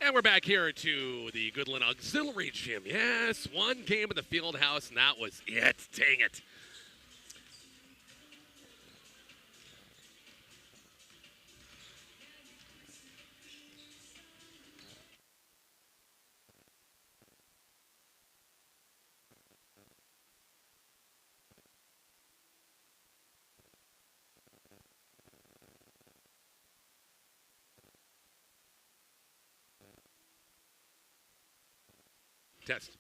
And we're back here to the Goodland Auxiliary Gym. Yes, one game at the field house, and that was it. Dang it. Test.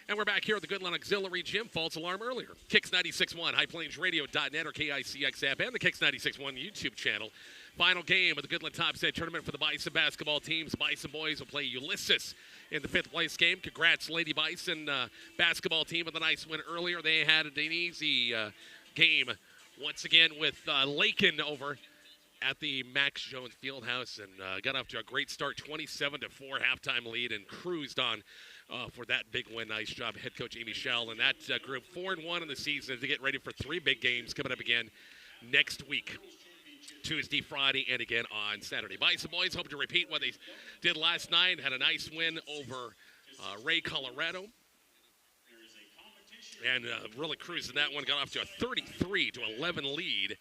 And we're back here at the Goodland Auxiliary Gym. False alarm earlier. Kicks 96.1, highplainsradio.net or KICX app, and the Kicks 96.1 YouTube channel. Final game of the Goodland Topside tournament for the Bison basketball teams. Bison boys will play Ulysses in the fifth place game. Congrats, Lady Bison basketball team, with a nice win earlier. They had an easy game once again with Lakin over at the Max Jones Fieldhouse, and got off to a great start, 27-4 halftime lead, and cruised on for that big win. Nice job, head coach Amy Schell and that group. 4-1 in the season to get ready for three big games coming up again next week. Tuesday, Friday, and again on Saturday. Bison boys hope to repeat what they did last night. Had a nice win over Ray, Colorado. And really cruised in that one. Got off to a 33-11 lead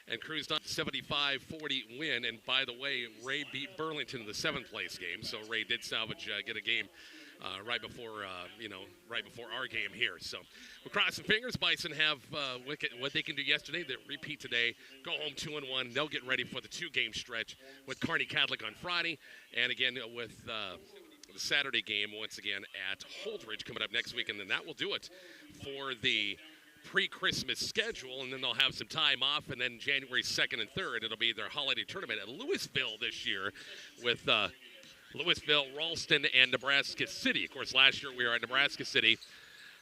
and cruised on 75-40 win. And by the way, Ray beat Burlington in the seventh place game. So Ray did salvage, get a game right before our game here. So we're crossing fingers. Bison have what they can do yesterday. They repeat today. Go home 2-1. They'll get ready for the two-game stretch with Kearney Catholic on Friday, and again with the Saturday game once again at Holdridge coming up next week, and then that will do it for the pre-Christmas schedule, and then they'll have some time off, and then January 2nd and 3rd, it'll be their holiday tournament at Louisville this year with Louisville, Ralston, and Nebraska City. Of course, last year we were at Nebraska City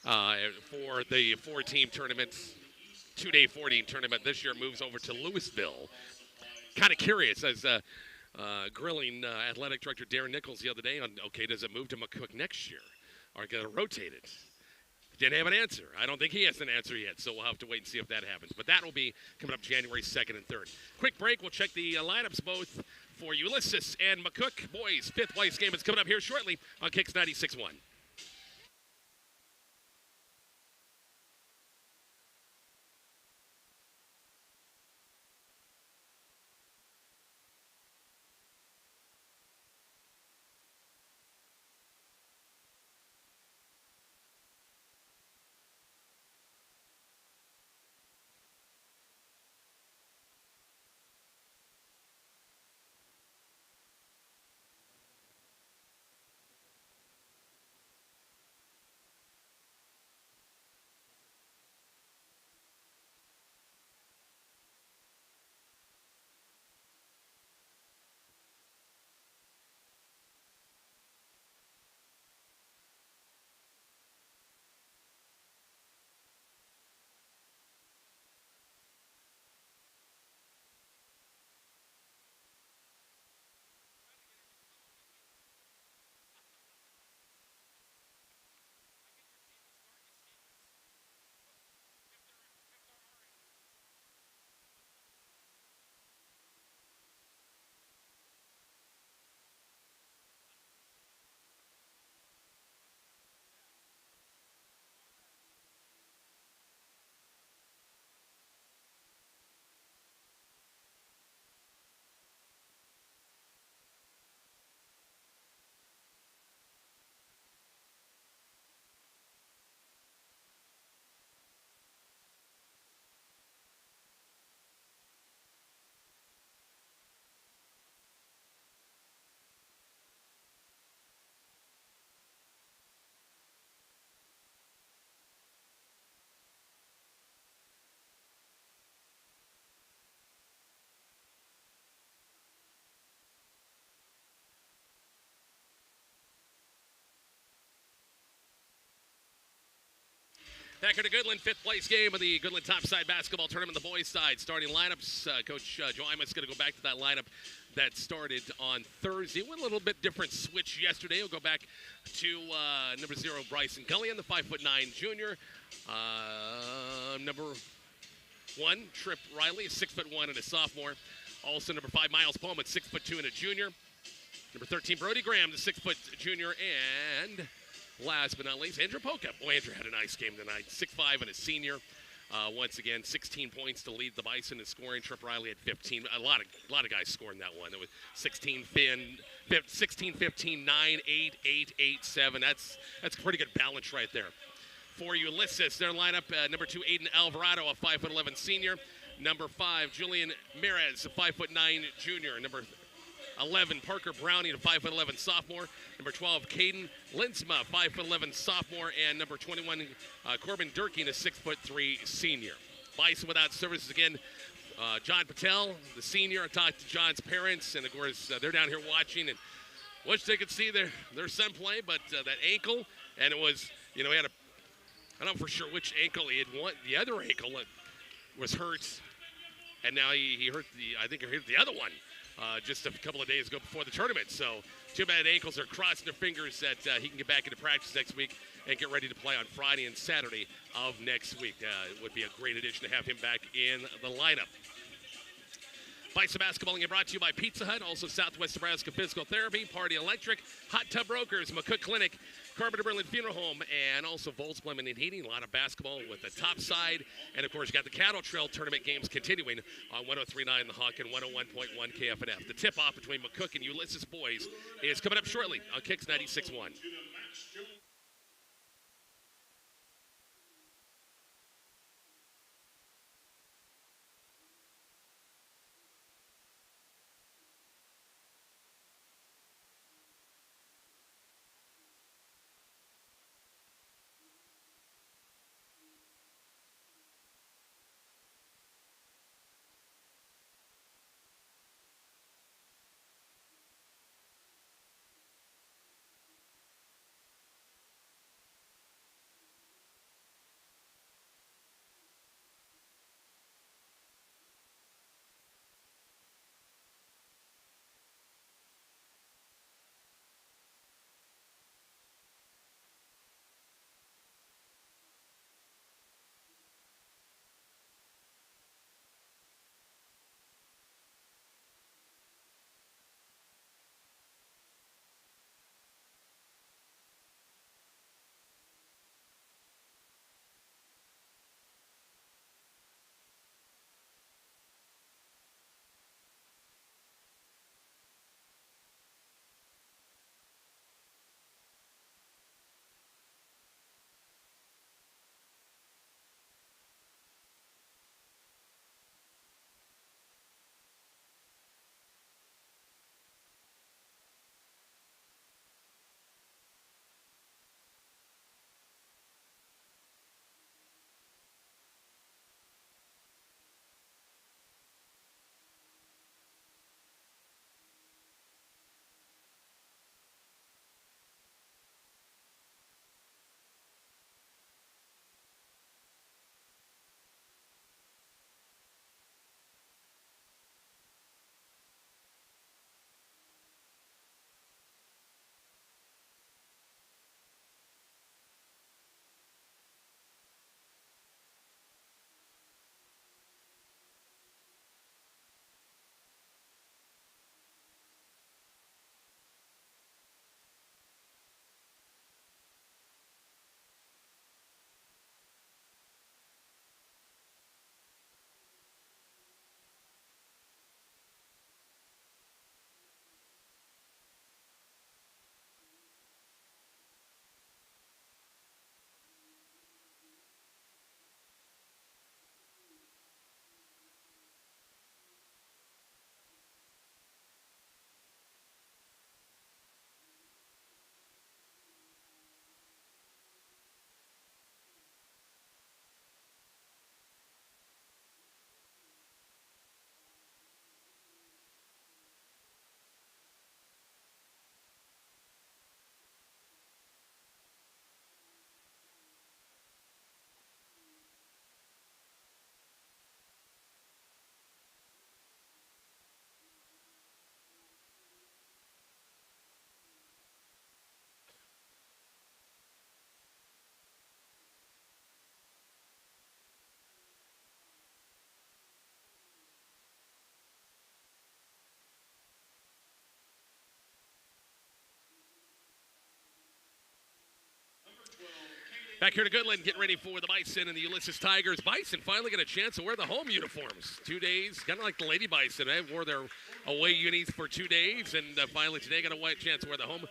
for the four-team tournament, two-day 4-team tournament. This year moves over to Louisville. Kind of curious, as grilling athletic director Darren Nichols the other day on, okay, does it move to McCook next year? Are going to rotate it? Didn't have an answer. I don't think he has an answer yet, so we'll have to wait and see if that happens. But that will be coming up January 2nd and 3rd. Quick break. We'll check the lineups both for Ulysses and McCook. Boys, fifth place game is coming up here shortly on Kicks 96.1. Back here to Goodland, fifth place game of the Goodland Topside basketball tournament. The boys' side starting lineups. Coach Joe Imus going to go back to that lineup that started on Thursday. With a little bit different switch yesterday. We'll go back to number 0, Bryson Gullion, the 5'9" junior. Number 1, Trip Riley, 6'1" and a sophomore. Also number 5, Miles Pullman, 6'2" and a junior. Number 13, Brody Graham, the 6' junior. And last but not least, Andrew Polka. Boy, Andrew had a nice game tonight. 6'5" and a senior. Once again, 16 points to lead the Bison in scoring. Trip Riley had 15. A lot of guys scoring that one. It was 16, 15, 9, 8, 8, 8, 7. That's a pretty good balance right there. For Ulysses, their lineup, number 2, Aiden Alvarado, a 5'11" senior. Number 5, Julian Merez, a 5'9" junior. Number 11, Parker Browning, a 5'11" sophomore. Number 12, Caden Linsma, 5'11" sophomore. And number 21, Corbin Durkin, a 6'3" senior. Bison without services again. John Patel, the senior. I talked to John's parents, and of course, they're down here watching and wish they could see their son play, but that ankle, and it was, he had I don't know for sure which ankle he had won. The other ankle was hurt, and now he hurt I think he hurt the other one. Just a couple of days ago before the tournament. So too bad ankles are crossing their fingers that he can get back into practice next week and get ready to play on Friday and Saturday of next week. It would be a great addition to have him back in the lineup. Bison basketball being brought to you by Pizza Hut, also Southwest Nebraska Physical Therapy, Party Electric, Hot Tub Brokers, McCook Clinic, Carpenter Berlin Funeral Home, and also Volts Plumbing and Heating. A lot of basketball with the Topside. And, of course, you got the Cattle Trail Tournament games continuing on 103.9 The Hawk and 101.1 KFNF. The tip-off between McCook and Ulysses boys is coming up shortly on Kicks 96.1. Back here to Goodland, getting ready for the Bison and the Ulysses Tigers. Bison finally got a chance to wear the home uniforms. 2 days, kind of like the Lady Bison. They wore their away unis for 2 days, and finally today got a chance to wear the home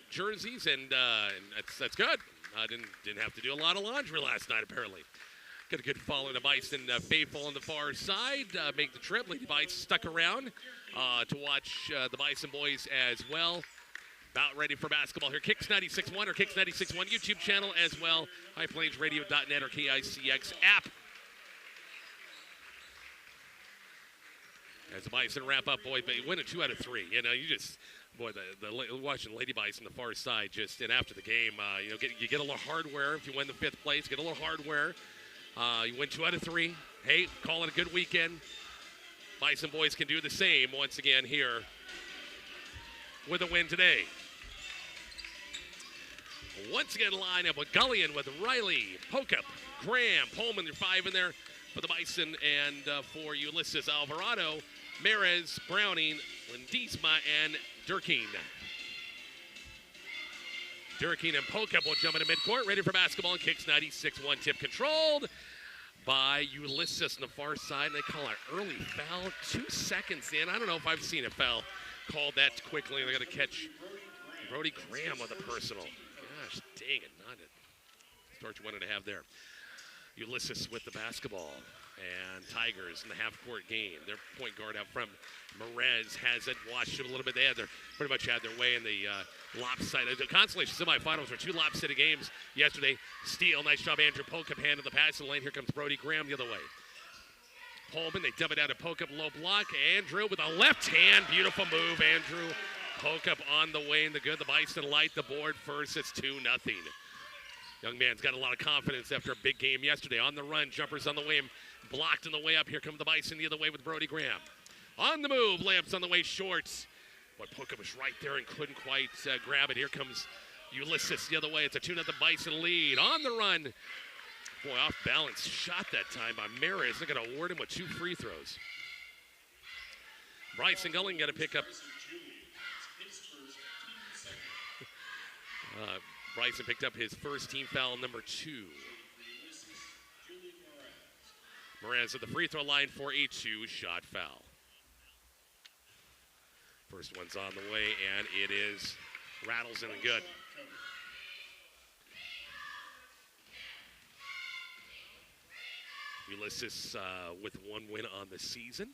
jerseys, and that's good. Didn't have to do a lot of laundry last night, apparently. Got a good following the Bison faithful on the far side. Make the trip. Lady Bison stuck around to watch the Bison boys as well. About ready for basketball here. Kicks 96.1 or Kicks 96.1 YouTube channel as well. HighPlainsRadio.net or KICX app. As the Bison wrap up, boy, they win a 2 out of 3. You know, you just, boy, the watching Lady Bison the far side just, and after the game, you know, you get a little hardware if you win the 5th place. Get a little hardware. You win 2 out of 3. Hey, call it a good weekend. Bison boys can do the same once again here with a win today. Once again, line up with Gullion, with Riley, Pokup, Graham, Pullman, they're 5 in there for the Bison, and for Ulysses, Alvarado, Merez, Browning, Lindisma, and Durkeen. Durkeen and Pokup will jump into midcourt, ready for basketball, and Kicks 96.1. Tip controlled by Ulysses on the far side, and they call an early foul 2 seconds in. I don't know if I've seen a foul called that quickly. They're going to catch Brody Graham with a personal. Gosh, dang it, not it. Start you wanted to have there. Ulysses with the basketball, and Tigers in the half-court game. Their point guard out front, Merez, has it, watched it a little bit. They pretty much had their way in the lopsided. The Consolation semifinals were 2 lopsided games yesterday. Steele, nice job, Andrew Pokup, hand in the passing lane. Here comes Brody Graham the other way. Pullman, they dump it down to Pokup, low block. Andrew with a left hand, beautiful move, Andrew. Pokup on the way in the good. The Bison light the board first. It's 2-0. Young man's got a lot of confidence after a big game yesterday. On the run, jumpers on the way, blocked on the way up. Here come the Bison the other way with Brody Graham. On the move, layups on the way short. But Pokup was right there and couldn't quite grab it. Here comes Ulysses the other way. It's a 2-0 Bison lead. On the run. Boy, off balance shot that time by Merez. They're going to award him with 2 free throws. Bryson Gulling got to pick up. Bryson picked up his first team foul, number 2. Merez at the free throw line for a 2-shot foul. First one's on the way, and it is rattles in and good. Ulysses with 1 win on the season.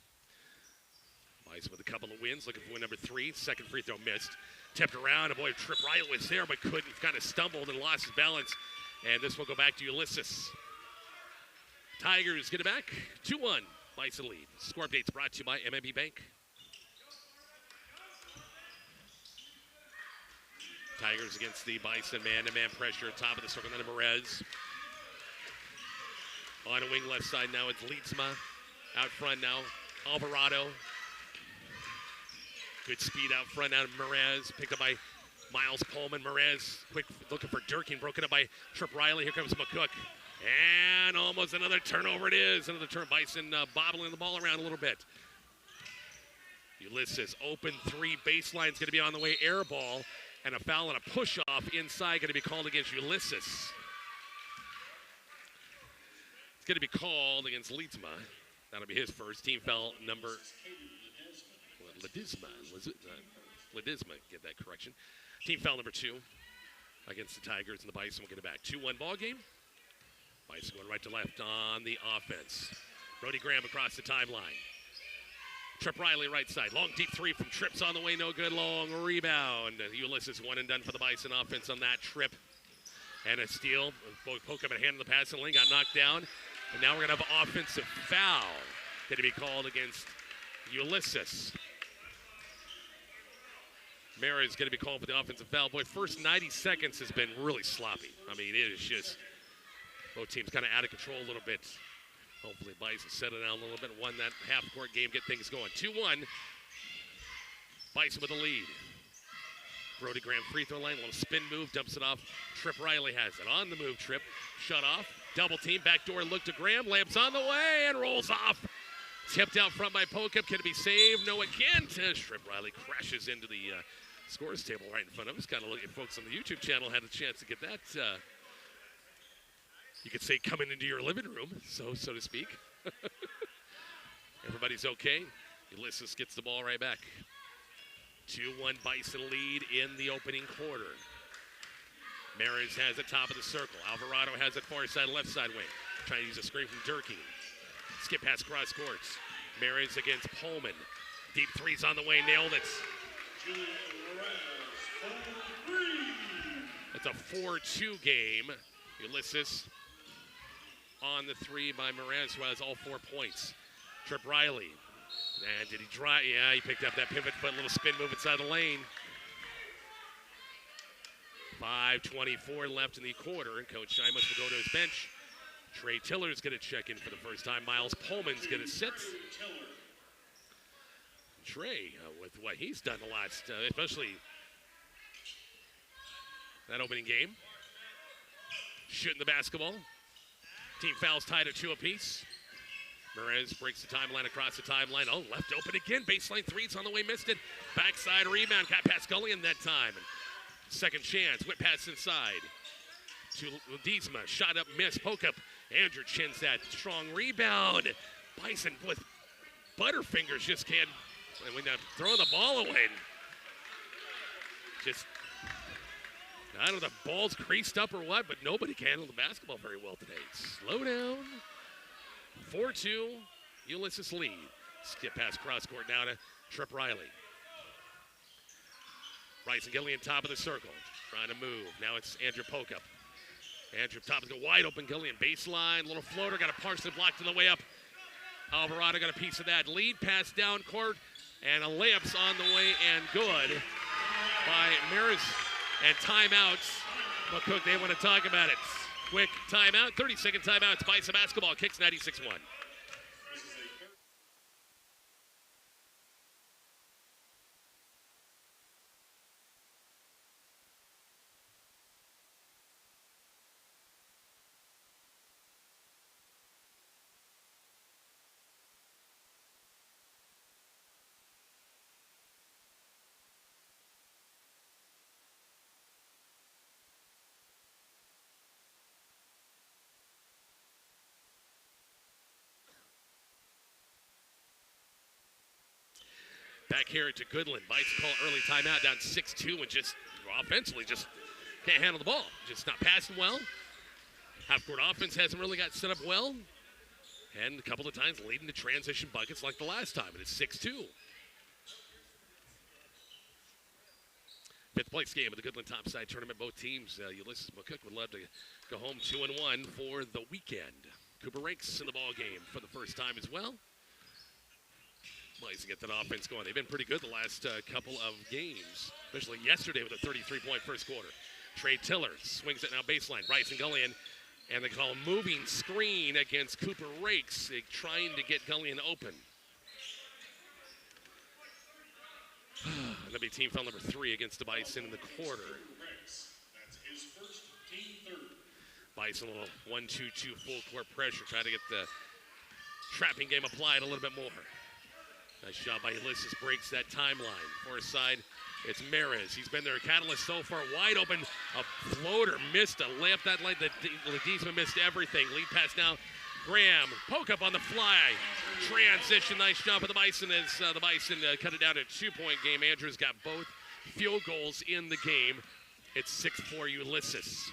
Bison with a couple of wins, looking for win number 3. Second free throw missed. Tipped around, and boy, Trip Riley was there, but couldn't, kind of stumbled and lost his balance. And this will go back to Ulysses. Tigers get it back, 2-1, Bison lead. Score updates brought to you by MMB Bank. Tigers against the Bison, man-to-man pressure, top of the circle, then Merez. On a wing left side now, it's Leedsma. Out front now, Alvarado. Good speed out front out of Merez. Picked up by Miles Pullman. Merez quick looking for Durkeen. Broken up by Trip Riley. Here comes McCook. And almost another turnover it is. Another turn. Bison bobbling the ball around a little bit. Ulysses open 3. Baseline's going to be on the way. Air ball. And a foul and a push-off inside going to be called against Ulysses. It's going to be called against Leedsma. That'll be his first team foul number. Ledisma, get that correction. Team foul number 2 against the Tigers, and the Bison will get it back. 2-1 ball game. Bison going right to left on the offense. Brody Graham across the timeline. Trip Riley right side. Long deep 3 from Trips on the way, no good. Long rebound. Ulysses 1 and done for the Bison offense on that trip. And a steal. Poke up a hand in the passing lane, got knocked down. And now we're going to have an offensive foul going to be called against Ulysses. Mara is going to be called for the offensive foul. Boy, first 90 seconds has been really sloppy. I mean, it is just both teams kind of out of control a little bit. Hopefully, Bison settle down a little bit, won that half-court game, get things going. 2-1, Bison with the lead. Brody Graham free throw line, a little spin move, dumps it off. Trip Riley has it. On the move, Trip, shut off. Double team, backdoor look to Graham, lamps on the way, and rolls off. Tipped out front by Pokup. Can it be saved? No, it can't. Trip Riley crashes into the scores table right in front of us. Kind of looking, folks on the YouTube channel had a chance to get that You could say coming into your living room, so to speak. Everybody's okay. Ulysses gets the ball right back. 2-1 Bison lead in the opening quarter. Maris has it top of the circle. Alvarado has it far side, left side wing. Trying to use a screen from Durkee. Skip pass cross courts. Maris against Pullman. Deep threes on the way, nailed it. It's a 4-2 game. Ulysses on the three by Moran, who has all 4 points. Trip Riley. And did he drive? Yeah, he picked up that pivot foot, little spin move inside the lane. 5:24 left in the quarter, and Coach Shimus will go to his bench. Trey Tiller's going to check in for the first time. Miles Pullman's going to sit. Trey, with what he's done the last, especially that opening game. Shooting the basketball. Team fouls tied at 2 apiece. Perez breaks the timeline across the timeline. Oh, left open again. Baseline threes on the way, missed it. Backside rebound. Got past Gullion that time. Second chance. Whip pass inside to Ledesma. Shot up, miss. Poke up. Andrew chins that. Strong rebound. Bison with butterfingers just can't. And when they're throwing the ball away. Just, I don't know if the ball's creased up or what, but nobody can handle the basketball very well today. Slow down. 4-2, Ulysses lead. Skip pass cross court now to Trip Riley. Bryce and Gillian top of the circle. Trying to move. Now it's Andrew Pokup. Andrew top is a wide open Gillian. Baseline, little floater. Got a Parson blocked on the way up. Alvarado got a piece of that. Lead pass down court. And a layup's on the way and good by Maris. And timeouts. McCook, they want to talk about it. Quick timeout, 30-second timeout. It's Bison basketball. Kicks 96-1. Back here to Goodland. Bison call early timeout down 6-2 and just offensively just can't handle the ball. Just not passing well. Half-court offense hasn't really got set up well. And a couple of times leading to transition buckets like the last time. And it's 6-2. Fifth place game of the Goodland Topside tournament. Both teams, Ulysses and McCook, would love to go home 2-1 for the weekend. Cooper Rakes in the ball game for the first time as well. Nice to get that offense going. They've been pretty good the last couple of games, especially yesterday with a 33-point first quarter. Trey Tiller swings it now baseline. Bryce and Gullion, and they call a moving screen against Cooper Rakes, trying to get Gullion open. That'll be team foul number 3 against the Bison in the quarter. That's his first, team third. Bison a little 1-2-2 full court pressure, trying to get the trapping game applied a little bit more. Nice job by Ulysses, breaks that timeline. Far side, it's Maris. He's been their catalyst so far. Wide open, a floater, missed a layup that light. Ledesma missed everything. Lead pass now, Graham. Poke up on the fly. Transition, nice job for the Bison as the Bison cut it down to a 2-point game. Andrews got both field goals in the game. It's 6-4 Ulysses.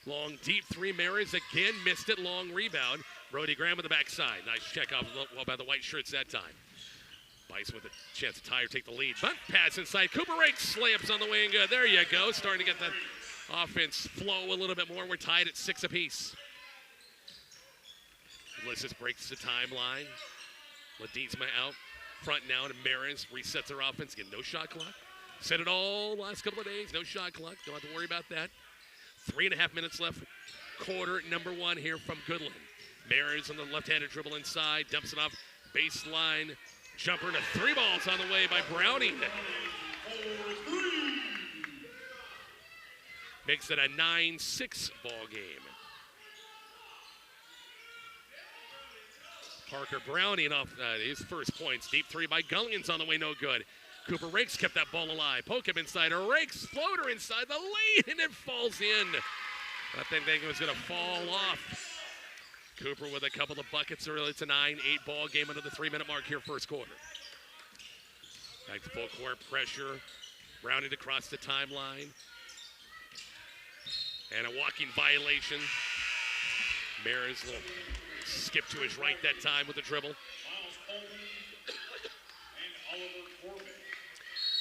Long, deep three, Maris again missed it. Long rebound. Brody Graham with the backside. Nice check off by the white shirts that time. Bison with a chance to tie or take the lead. But pass inside. Cooper Rakes layups on the way and good. There you go. Starting to get the offense flow a little bit more. We're tied at 6 apiece. Ulysses breaks the timeline. Ledesma out front now to Maris. Resets their offense. Again, no shot clock. Said it all last couple of days. No shot clock. Don't have to worry about that. 3.5 minutes left. Quarter number 1 here from Goodland. Maris on the left-handed dribble inside, dumps it off baseline. Jumper and 3 balls on the way by Browning. Makes it a 9-6 ball game. Parker Browning off his first points. Deep 3 by Gullion's on the way, no good. Cooper Rakes kept that ball alive. Poke him inside. A Rakes floater inside the lane, and it falls in. I think it was going to fall off. Cooper with a couple of buckets early. It's a 9-8 ball game under the 3-minute mark here, first quarter. Back to full court pressure. Rounded across the timeline. And a walking violation. Maris will skip to his right that time with the dribble. Miles Coleman and Oliver Corbett.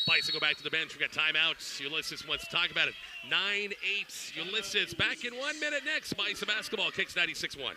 Bison go back to the bench. We got timeouts. Ulysses wants to talk about it. 9-8. Ulysses back in 1 minute next. Bison basketball kicks 96-1.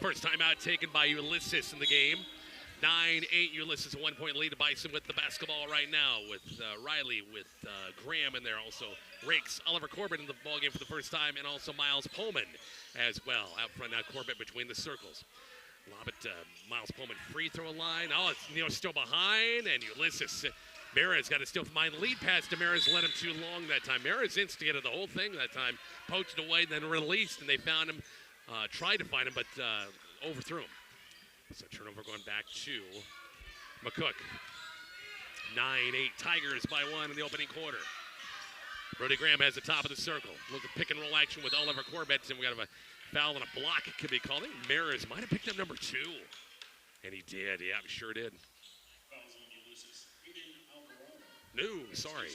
First timeout taken by Ulysses in the game. 9-8, Ulysses a 1-point lead to Bison with the basketball right now with Riley, with Graham in there. Also Rakes, Oliver Corbett in the ballgame for the first time, and also Miles Pullman as well. Out front now, Corbett between the circles. Lob it to Miles Pullman, free throw line. Oh, it's still behind, and Ulysses. Maris got a steal from mine. Lead pass to Maris, led him too long that time. Maris instigated the whole thing that time, poached away, then released, and they found him. Tried to find him, but overthrew him. So turnover going back to McCook. 9-8 Tigers by 1 in the opening quarter. Brody Graham has the top of the circle. Look at pick and roll action with Oliver Corbett, and we got a foul and a block. It could be called. I think Maris might have picked up number 2. And he did. Yeah, he sure did. Fouls on Ulysses. Alvarado. No, sorry.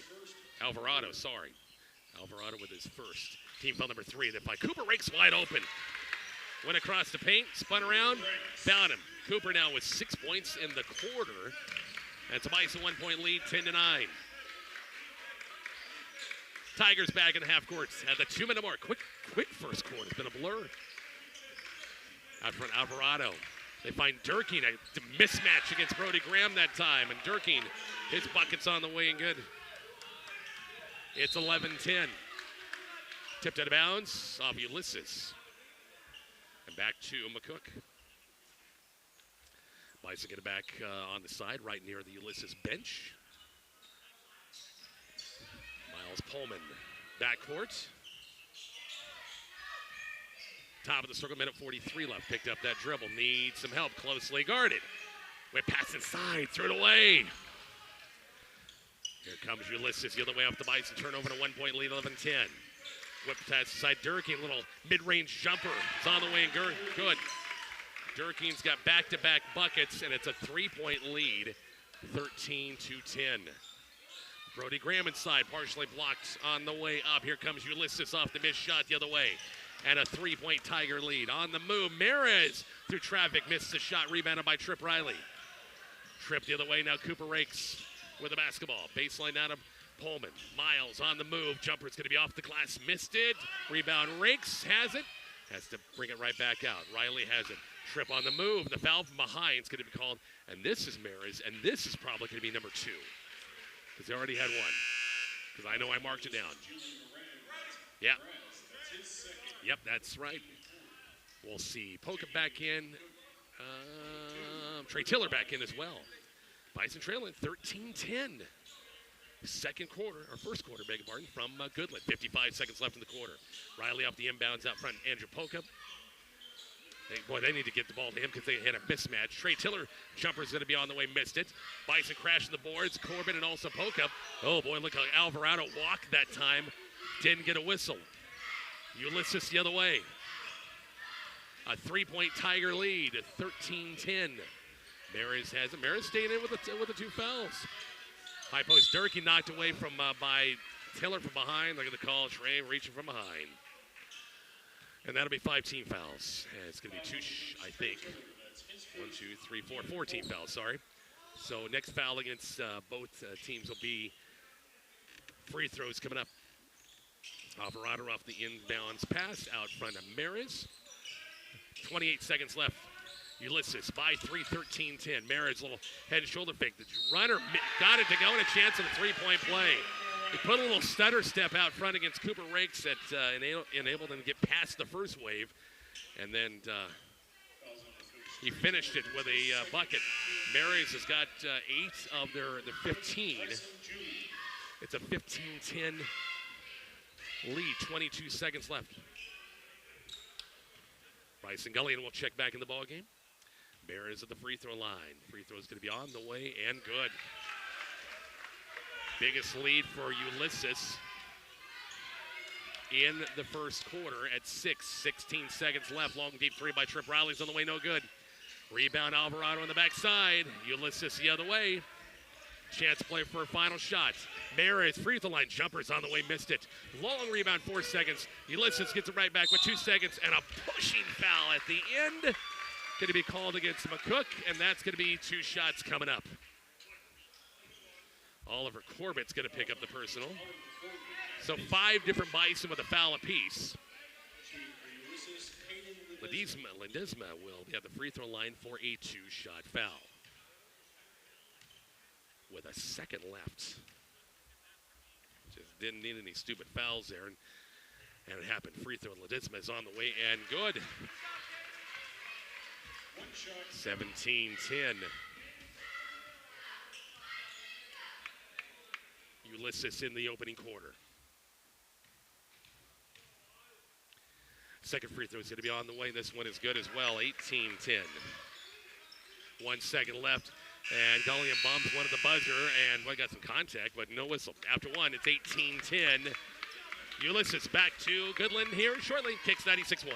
Alvarado, sorry. Alvarado with his first. Team foul number 3. That by Cooper Rakes wide open. Went across the paint, spun around, found him. Cooper now with 6 points in the quarter. That's a Bison 1-point lead, 10-9. Tigers back in the half court at the 2-minute mark. Quick first quarter. It's been a blur. Out front, Alvarado. They find Durkin, a mismatch against Brody Graham that time. And Durkin, his bucket's on the way and good. It's 11-10. Tipped out of bounds off Ulysses. And back to McCook. Bison get it back on the side, right near the Ulysses bench. Miles Pullman, backcourt. Top of the circle, minute 43 left. Picked up that dribble, needs some help, closely guarded. Whip pass inside, threw it away. Here comes Ulysses the other way off the Bison. Turnover to 1-point lead, 11-10. Whip pass inside Durkin, little mid-range jumper. It's on the way and good. Durkin's got back-to-back buckets, and it's a 3-point lead, 13-10. Brody Graham inside, partially blocked on the way up. Here comes Ulysses off the missed shot the other way. And a 3-point Tiger lead. On the move, Maris through traffic, missed the shot, rebounded by Trip Riley. Trip the other way, now Cooper Rakes with the basketball. Baseline out of Pullman. Miles on the move. Jumper's going to be off the glass. Missed it. Rebound. Rakes has it. Has to bring it right back out. Riley has it. Trip on the move. The foul from behind is going to be called. And this is Maris. And this is probably going to be number 2. Because they already had one. Because I know I marked it down. Yeah. Yep, that's right. We'll see. Poca back in. Trey Tiller back in as well. Bison trailing 13-10. Second quarter, or first quarter, beg your pardon, from Goodland. 55 seconds left in the quarter. Riley off the inbounds out front. Andrew Poca. They need to get the ball to him because they had a mismatch. Trey Tiller, jumper's going to be on the way, missed it. Bison crashing the boards. Corbin and also Poca. Oh, boy, look how Alvarado walked that time. Didn't get a whistle. Ulysses the other way. A 3-point Tiger lead, 13-10. Maris has it. Maris staying in with the 2 fouls. High post Durkee knocked away from by Tiller from behind. Look at the call. Trey reaching from behind. And that'll be 5 team fouls. And it's going to be 2, I think. 1, 2, 3, 4. 4 team fouls, sorry. So next foul against both teams will be free throws coming up. Alvarado off the inbounds pass out front of Maris. 28 seconds left. Ulysses by 3, 13-10. Maris, little head and shoulder fake. The runner got it to go and a chance of a 3-point play. He put a little stutter step out front against Cooper Rakes that enabled him to get past the first wave. And then he finished it with a bucket. Maris has got 8 of their 15. It's a 15-10 lead, 22 seconds left. Bryson Gullion will check back in the ball game. Maris at the free throw line. Free throw is going to be on the way and good. Biggest lead for Ulysses in the first quarter at 6. 16 seconds left. Long deep 3 by Trip Riley's on the way, no good. Rebound Alvarado on the backside. Ulysses the other way. Chance play for a final shot. Maris, free throw line jumpers on the way, missed it. Long rebound, 4 seconds. Ulysses gets it right back with 2 seconds and a pushing foul at the end. Going to be called against McCook, and that's going to be 2 shots coming up. Oliver Corbett's going to pick up the personal. So 5 different Bison with a foul apiece. Ledesma will be at the free throw line for a 2-shot foul. With a second left. Just didn't need any stupid fouls there. And it happened. Free throw. Ledesma is on the way and good. 17-10. Ulysses in the opening quarter. Second free throw is going to be on the way. This one is good as well. 18-10. 1 second left. And Gullion bumps one at the buzzer, and we got some contact, but no whistle. After 1, it's 18-10. Ulysses back to Goodland here shortly. Kicks 96-1.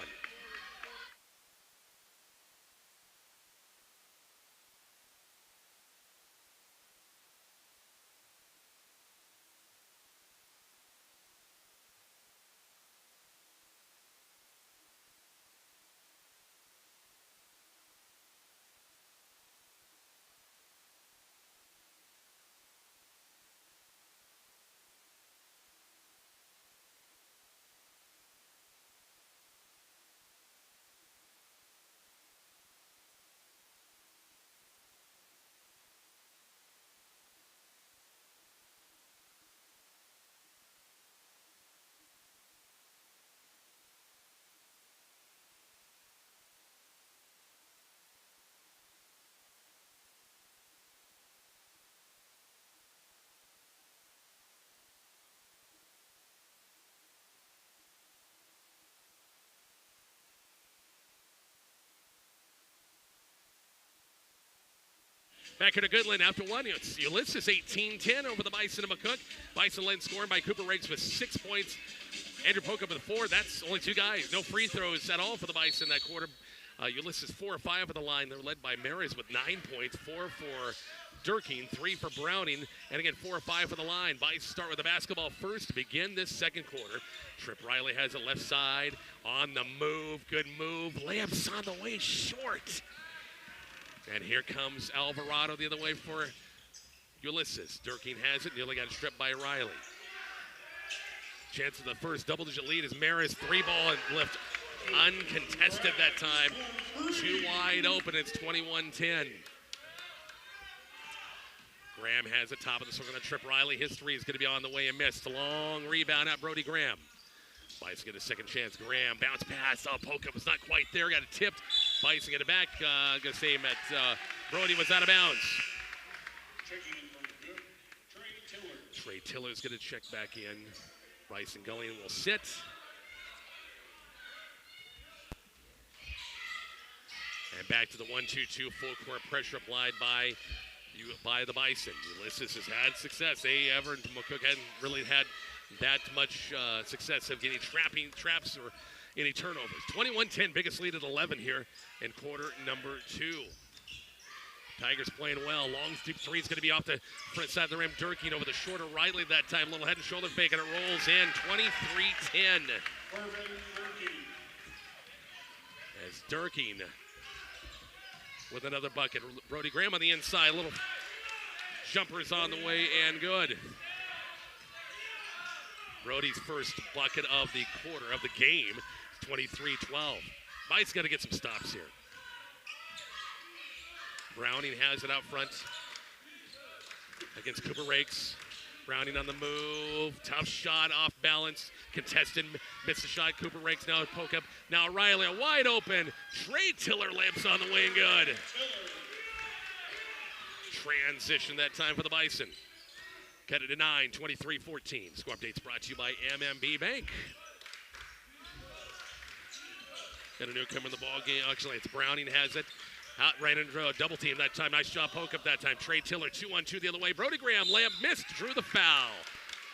Back here to Goodland after 1. It's Ulysses 18-10 over the Bison of McCook. Bison led scoring by Cooper Rakes with 6 points. Andrew Poca with 4. That's only 2 guys. No free throws at all for the Bison that quarter. Ulysses 4 or 5 of the line. They're led by Maris with 9 points. 4 for Durkeen, 3 for Browning, and again 4 or 5 for the line. Bison start with the basketball first to begin this second quarter. Trip Riley has it left side on the move. Good move. Layups on the way short. And here comes Alvarado the other way for Ulysses. Durkeen has it, nearly got stripped by Riley. Chance of the first double-digit lead is Maris. 3-ball and lift uncontested that time. 2 wide open, it's 21-10. Graham has it, top of the circle to Trip Riley. His 3 is going to be on the way and missed. Long rebound at Brody Graham. Bison get a second chance. Graham, bounce pass. Oh, Poca was not quite there. Got it tipped. Bison get it back. Going to say him at Brody was out of bounds. Trey Tiller's going to check back in. Bryson Gullion will sit. And back to the 1-2-2 full court pressure applied by the Bison. Ulysses has had success. McCook hadn't really had that much success of getting traps or any turnovers. 21-10, biggest lead at 11 here in quarter number 2. Tigers playing well. Long deep three is going to be off the front side of the rim. Durkin over the shoulder. Riley that time. Little head and shoulder fake, and it rolls in. 23-10. As Durkin with another bucket. Brody Graham on the inside. Little jumpers on the way and good. Brody's first bucket of the quarter of the game. 23-12. Mike's got to get some stops here. Browning has it out front against Cooper Rakes. Browning on the move. Tough shot off balance. Contested. Missed the shot. Cooper Rakes now poke up. Now Riley wide open. Trey Tiller lamps on the way and good. Transition that time for the Bison. Cut it to 9, 23-14. Score updates brought to you by MMB Bank. Got a newcomer in the ball game. Actually, it's Browning has it. Out right into a double team that time. Nice job poke up that time. Trey Tiller 2-on-2 the other way. Brody Graham layup missed. Drew the foul.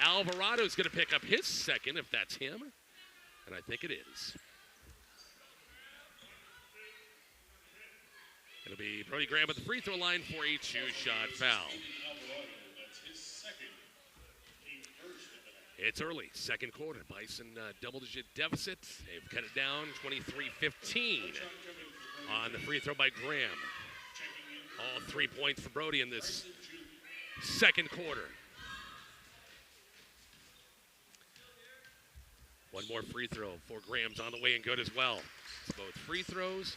Alvarado's going to pick up his second if that's him. And I think it is. It'll be Brody Graham at the free throw line for a 2-shot foul. It's early, second quarter. Bison double-digit deficit. They've cut it down, 23-15 on the free throw by Graham. All 3 points for Brody in this second quarter. One more free throw for Graham's on the way and good as well. It's both free throws.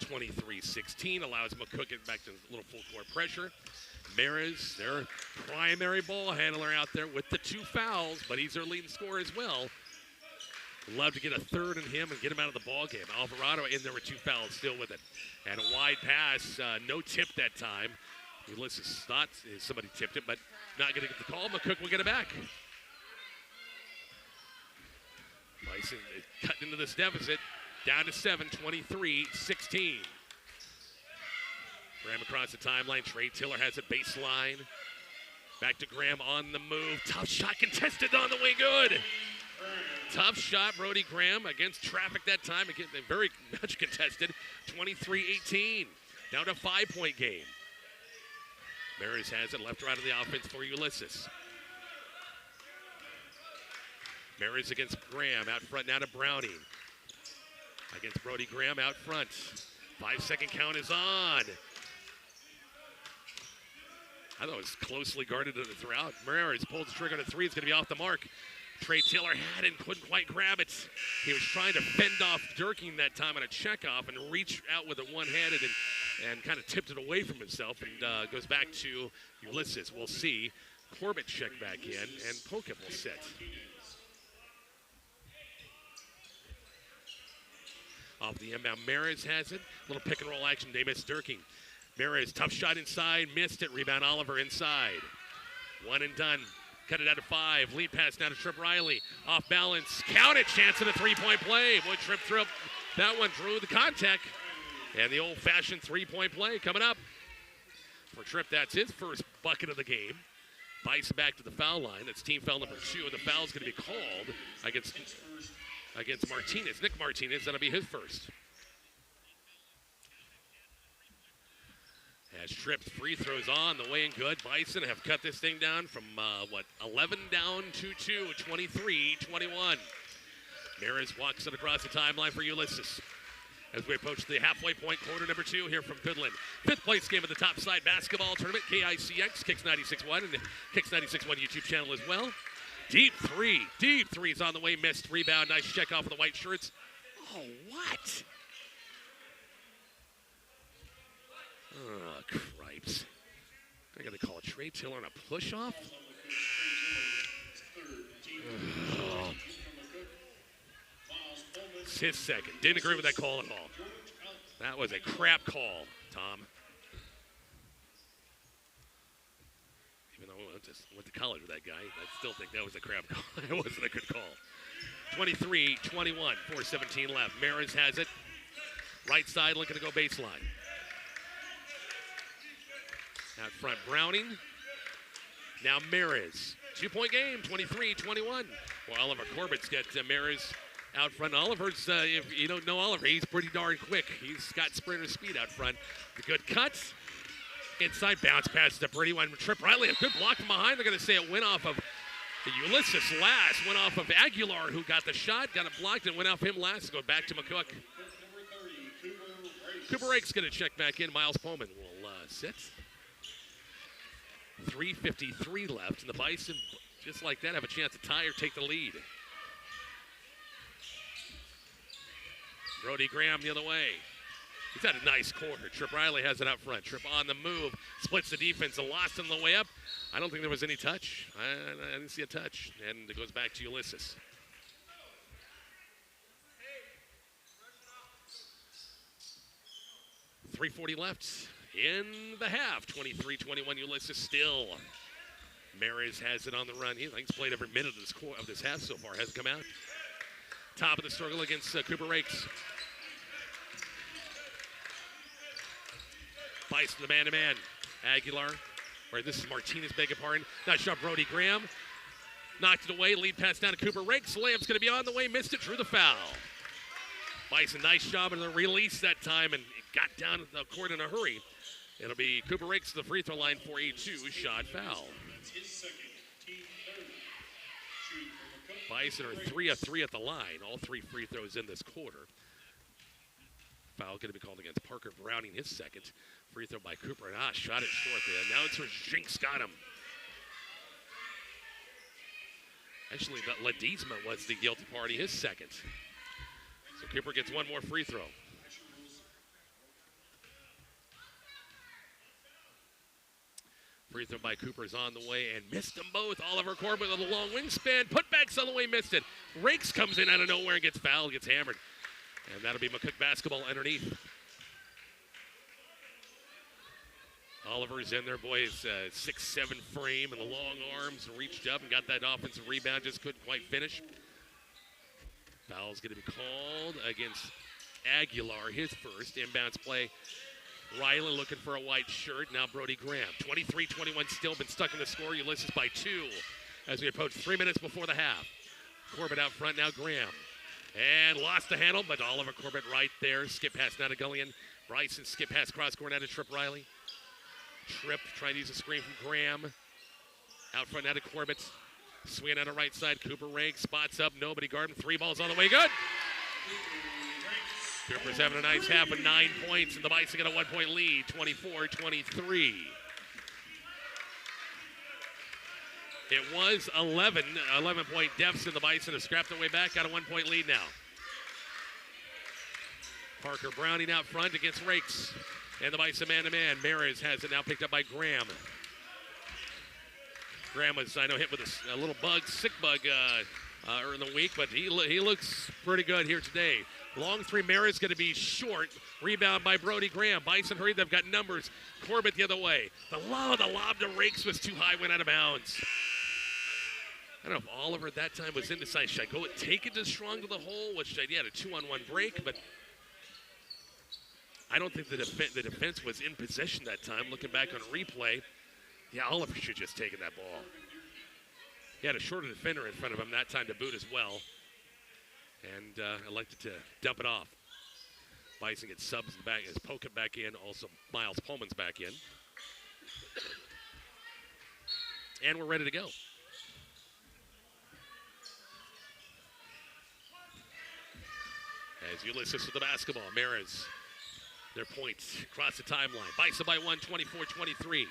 23-16 allows McCook get back to a little full court pressure. Maris, their primary ball handler out there with the 2 fouls, but he's their leading scorer as well. Love to get a third in him and get him out of the ball game. Alvarado in there with 2 fouls, still with it. And a wide pass, no tip that time. Ulysses thought somebody tipped it, but not going to get the call. McCook will get it back. Bison cut into this deficit, down to 7, 23-16. Graham across the timeline. Trey Tiller has it baseline. Back to Graham on the move. Tough shot contested on the way. Good. Tough shot, Brody Graham against traffic that time. Again, very much contested. 23-18. Down to 5-point game. Maris has it left right of the offense for Ulysses. Maris against Graham. Out front now to Browning. Against Brody Graham out front. 5-second count is on. I thought it was closely guarded throughout. Maris pulls the trigger on a 3. It's going to be off the mark. Trey Tiller had it and couldn't quite grab it. He was trying to fend off Durkin that time on a checkoff and reach out with it one-handed and kind of tipped it away from himself and goes back to Ulysses. We'll see. Corbett check back in and Pokup will sit. Off the inbound, Maris has it. Little pick and roll action. They miss Durkin. Maris, tough shot inside, missed it. Rebound Oliver inside. One and done. Cut it out to 5. Lead pass now to Trip Riley. Off balance. Count it. Chance at a 3-point play. Boy, Trip threw up. That one drew the contact. And the old-fashioned 3-point play coming up. For Trip, that's his first bucket of the game. Bison back to the foul line. That's team foul number 2. The foul's going to be called against Martinez. Nick Martinez, that'll be his first. As Tripp's free throws on the way and good. Bison have cut this thing down from 11 down to 2, 23-21. Maris walks it across the timeline for Ulysses. As we approach the halfway point, quarter number 2 here from Goodland. 5th place game of the Topside basketball tournament, KICX, Kicks 96.1, and the Kicks 96.1 YouTube channel as well. Deep three's on the way, missed. Rebound, nice check off of the white shirts. Oh, what? Oh, cripes. I got to call Trey Tiller on a push-off? Oh. It's his second. Didn't agree with that call at all. That was a crap call, Tom. Even though I went to college with that guy, I still think that was a crap call. It wasn't a good call. 23-21, 4:17 left. Maris has it. Right side looking to go baseline. Out front, Browning. Now Maris. 2-point game, 23-21. Well, Oliver Corbett's got Maris out front. Oliver's, if you don't know Oliver, he's pretty darn quick. He's got sprinter speed out front. The good cuts. Inside bounce pass to Brady one. Trip Riley, a good block from behind. They're going to say it went off of Ulysses last. Went off of Aguilar, who got the shot, got it blocked, and went off him last. Go back to McCook. Cooper Rake's going to check back in. Miles Pullman will sit. 3:53 left, and the Bison, just like that, have a chance to tie or take the lead. Brody Graham the other way. He's had a nice quarter. Trip Riley has it out front. Trip on the move, splits the defense and lost on the way up. I don't think there was any touch. I didn't see a touch, and it goes back to Ulysses. .340 left in the half. 23-21 Ulysses still. Maris has it on the run. He's played every minute of this half so far. Hasn't come out. Top of the struggle against Cooper Rakes. Bison the man-to-man. Aguilar. Or this is Martinez, beg your pardon. Nice shot, Brody Graham. Knocked it away. Lead pass down to Cooper Rakes. Lamb's going to be on the way. Missed it. Drew the foul. Bison, nice job in the release that time and got down the court in a hurry. It'll be Cooper Rakes to the free throw line for a 2-shot foul. Bison are 3 of 3 at the line. All 3 free throws in this quarter. Foul going to be called against Parker Browning, his second. Free throw by Cooper. Shot it short. The announcer Jinx got him. Actually, Ledesma was the guilty party, his second. So Cooper gets one more free throw. Free throw by Cooper is on the way and missed them both. Oliver Corbett with a long wingspan. Putbacks on the way, missed it. Rakes comes in out of nowhere and gets fouled, gets hammered. And that'll be McCook basketball underneath. Oliver's in there, boy, his 6'7" frame and the long arms, and reached up and got that offensive rebound, just couldn't quite finish. Foul's going to be called against Aguilar, his first. Inbounds play. Riley looking for a white shirt. Now Brody Graham. 23-21 still, been stuck in the score. Ulysses by 2 as we approach 3 minutes before the half. Corbett out front, now Graham. And lost the handle, but Oliver Corbett right there. Skip pass now to Gullion. Bryson skip pass cross court now to Trip Riley. Trip trying to use a screen from Graham. Out front now to Corbett. Swing out of right side. Cooper Rakes spots up. Nobody guard him. 3 balls on the way. Good. Cooper's having a nice half of 9 points, and the Bison get a 1-point lead, 24-23. It was 11-point deficit. The Bison have scrapped their way back, got a 1-point lead now. Parker Browning out front against Rakes. And the Bison man-to-man. Maris has it now picked up by Graham. Graham was, I know, hit with a little bug, sick bug earlier in the week, but he looks pretty good here today. Long 3, Maris going to be short. Rebound by Brody Graham. Bison hurried, they've got numbers. Corbett the other way. The lob to Rakes was too high, went out of bounds. I don't know if Oliver at that time was indecisive. Should I go and take it to Strong to the hole, which he had a 2-on-1 break, but I don't think the defense was in possession that time. Looking back on replay, yeah, Oliver should just taken that ball. He had a shorter defender in front of him that time to boot as well, and elected to dump it off. Bison gets subs back, is Poket back in, also Miles Pullman's back in. And we're ready to go. As Ulysses with the basketball, Maris. Their points across the timeline. Bison by 1, 24-23.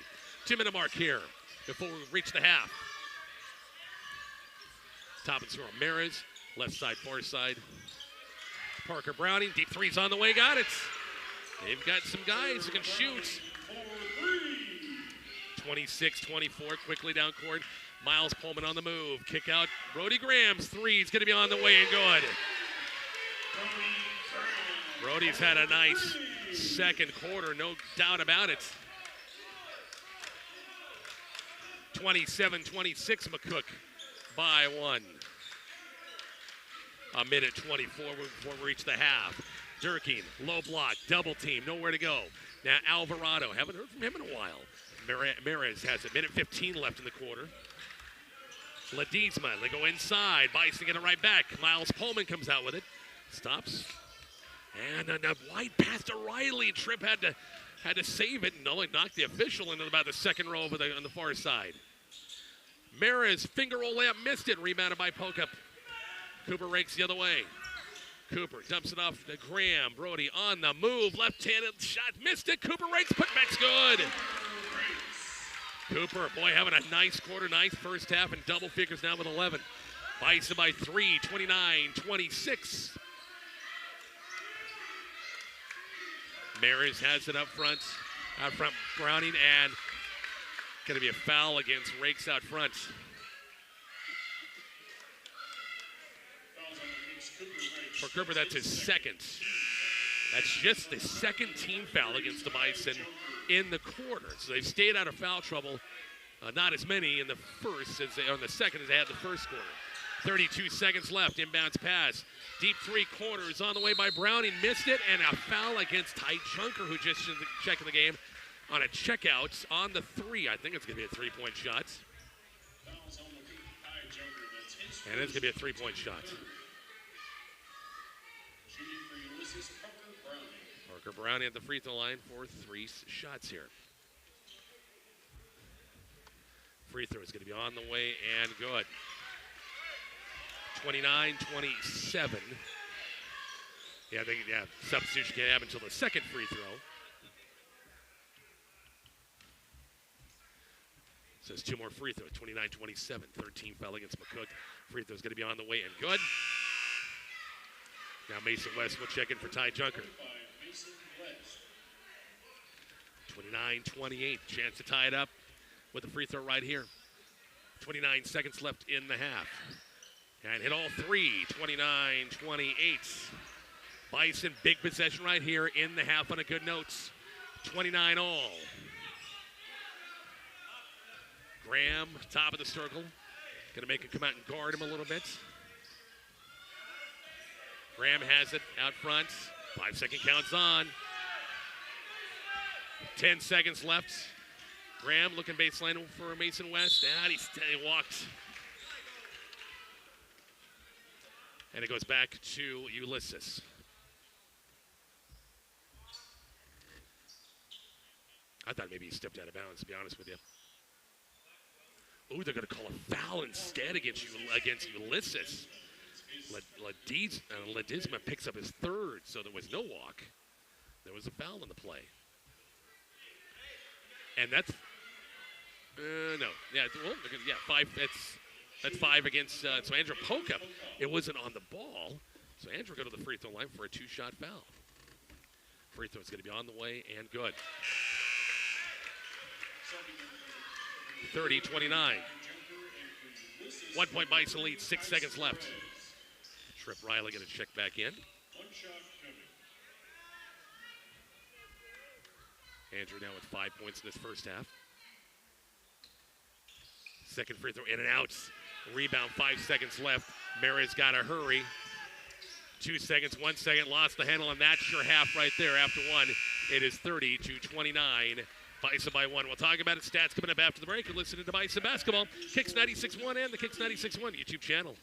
2-minute mark here before we reach the half. Top and score. Maris, left side, far side. Parker Browning, deep three's on the way, got it. They've got some guys who can shoot. 26-24, quickly down court. Miles Pullman on the move. Kick out. Brody Graham's three's going to be on the way and good. Brody's had a nice second quarter, no doubt about it. 27-26, McCook by 1. A minute 24 before we reach the half. Durkin, low block, double team, nowhere to go. Now Alvarado, haven't heard from him in a while. Maris has it, minute 15 left in the quarter. Ledesma, they go inside. Bison get it right back. Miles Pullman comes out with it. Stops. And a wide pass to Riley. Tripp had to save it. No, it knocked the official into about the second row over on the far side. Maris, finger roll layup, missed it. Rebounded by Pokup. Cooper rakes the other way. Cooper dumps it off to Graham. Brody on the move. Left-handed shot. Missed it. Cooper rakes. Putback's good. Cooper, boy, having a nice quarter, nice first half, and double figures now with 11. Bison by 3, 29-26. Maris has it up front. Browning, and going to be a foul against Rakes out front. For Cooper, that's his second. That's just the second team foul against the Bison in the quarter. So they've stayed out of foul trouble. Not as many in the first as on the second as they had the first quarter. 32 seconds left. Inbounds pass. Deep three corners on the way by Browning. Missed it, and a foul against Ty Junker, who just checking the game on a checkout on the three. I think it's going to be a three-point shot. And it's going to be a three-point shot. Parker Browning at the free throw line for 3 shots here. Free throw is going to be on the way and good. 29-27. Yeah, substitution can't happen until the second free throw. Says 2 more free throws, 29-27. 13 foul against McCook. Free throw is going to be on the way and good. Now Mason West will check in for Ty Junker. 29-28. Chance to tie it up with a free throw right here. 29 seconds left in the half. And hit all 3. 29-28. Bison, big possession right here in the half on a good note. 29 all. Graham, top of the circle. Going to make him come out and guard him a little bit. Graham has it out front. 5-second count's on. 10 seconds left. Graham looking baseline for Mason West. And he walked. And it goes back to Ulysses. I thought maybe he stepped out of bounds, to be honest with you. Ooh, they're going to call a foul instead against Ulysses. Ledesma picks up his third, so there was no walk. There was a foul in the play. And that's, no. Yeah, well, yeah, 5, that's 5 against, so Andrew Pokup. It wasn't on the ball, so Andrew go to the free throw line for a 2-shot foul. Free throw is going to be on the way and good. 30-29. 1 point Bison lead, 6 seconds left. Tripp Riley going to check back in. Andrew now with 5 points in this first half. Second free throw in and out. Rebound, 5 seconds left. Mary's got to hurry. 2 seconds, 1 second, lost the handle, and that's your half right there after 1. It is 30-29. Bison by 1. We'll talk about it. Stats coming up after the break. You're listening to Bison Basketball. Kicks 96.1 and the Kicks 96.1 YouTube channel.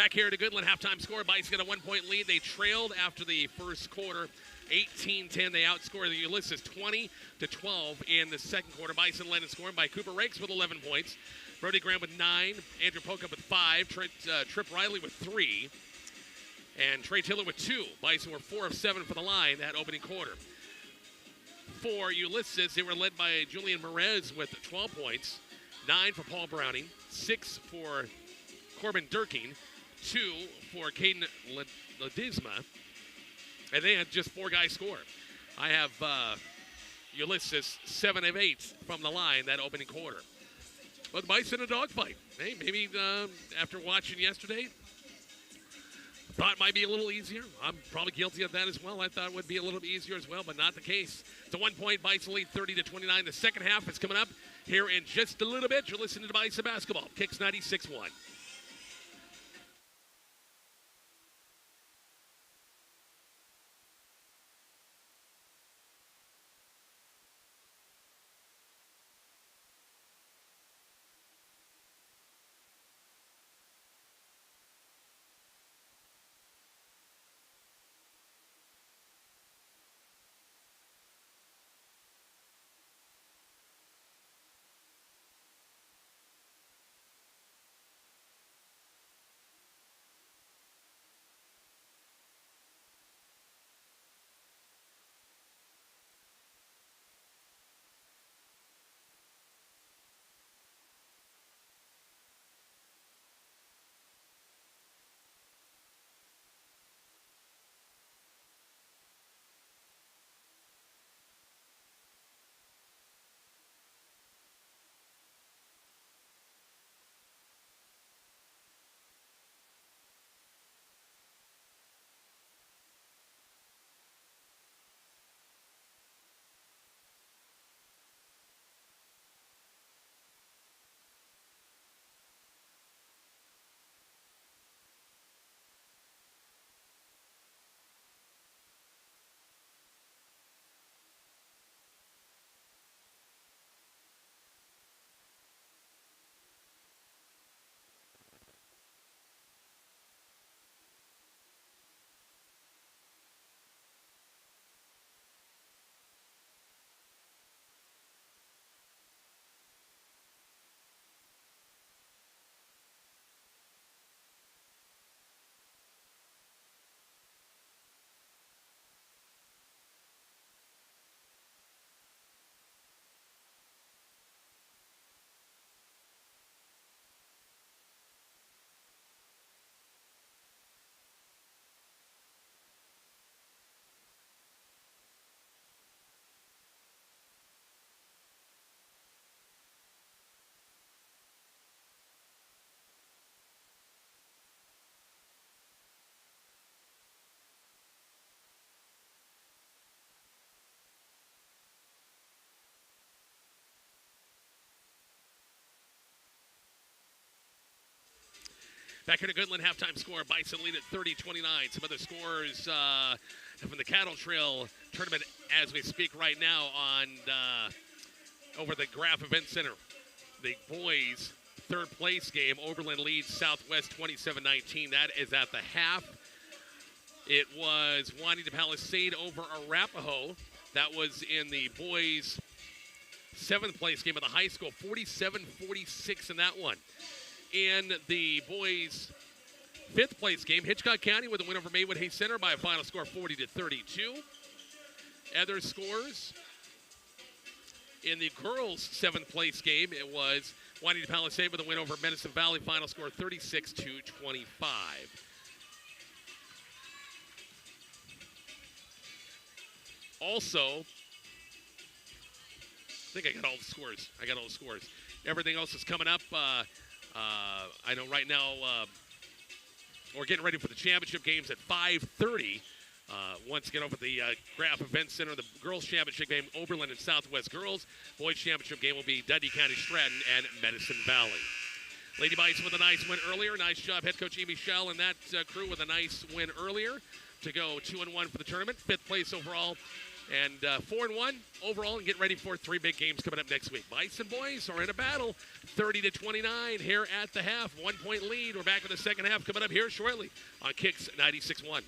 Back here to Goodland, halftime score. Bison got a 1-point lead. They trailed after the first quarter, 18-10. They outscored the Ulysses 20-12 in the second quarter. Bison led in scoring by Cooper Rakes with 11 points. Brody Graham with 9. Andrew Pocup with 5. Trip Riley with 3. And Trey Tiller with 2. Bison were 4 of 7 for the line that opening quarter. For Ulysses, they were led by Julian Merez with 12 points. 9 for Paul Browning. 6 for Corbin Durking. 2 for Caden Ledesma. And they had just 4 guys score. I have Ulysses 7 of 8 from the line that opening quarter. But the Bison in a dogfight. Hey, maybe after watching yesterday, thought it might be a little easier. I'm probably guilty of that as well. I thought it would be a little bit easier as well, but not the case. It's a 1-point Bison lead, 30-29. The second half is coming up here in just a little bit. You're listening to Bison Basketball. Kicks 96-1. Back here to Goodland, halftime score. Bison lead at 30-29. Some other scores from the Cattle Trail tournament as we speak right now on over the Graph Event Center. The boys' third place game, Oberlin leads Southwest 27-19. That is at the half. It was Juanita Palisade over Arapahoe. That was in the boys' seventh place game of the high school, 47-46 in that one. In the boys' fifth place game, Hitchcock County with a win over Maywood Hayes Center by a final score of 40-32. Other scores in the girls' seventh place game, it was Juanita Palisade with a win over Medicine Valley, final score 36-25. Also, I think I got all the scores. Everything else is coming up. I know right now we're getting ready for the championship games at 5:30. Once again over at the Graph Event Center, the girls' championship game, Oberlin and Southwest Girls. Boys' championship game will be Dundee County Stratton and Medicine Valley. Lady Bison with a nice win earlier. Nice job, head coach Amy Schell and that crew with a nice win earlier to go 2-1 for the tournament. Fifth place overall And 4-1 overall, and get ready for 3 big games coming up next week. Bison boys are in a battle, 30-29 here at the half. 1-point lead. We're back in the second half coming up here shortly on Kicks 96.1.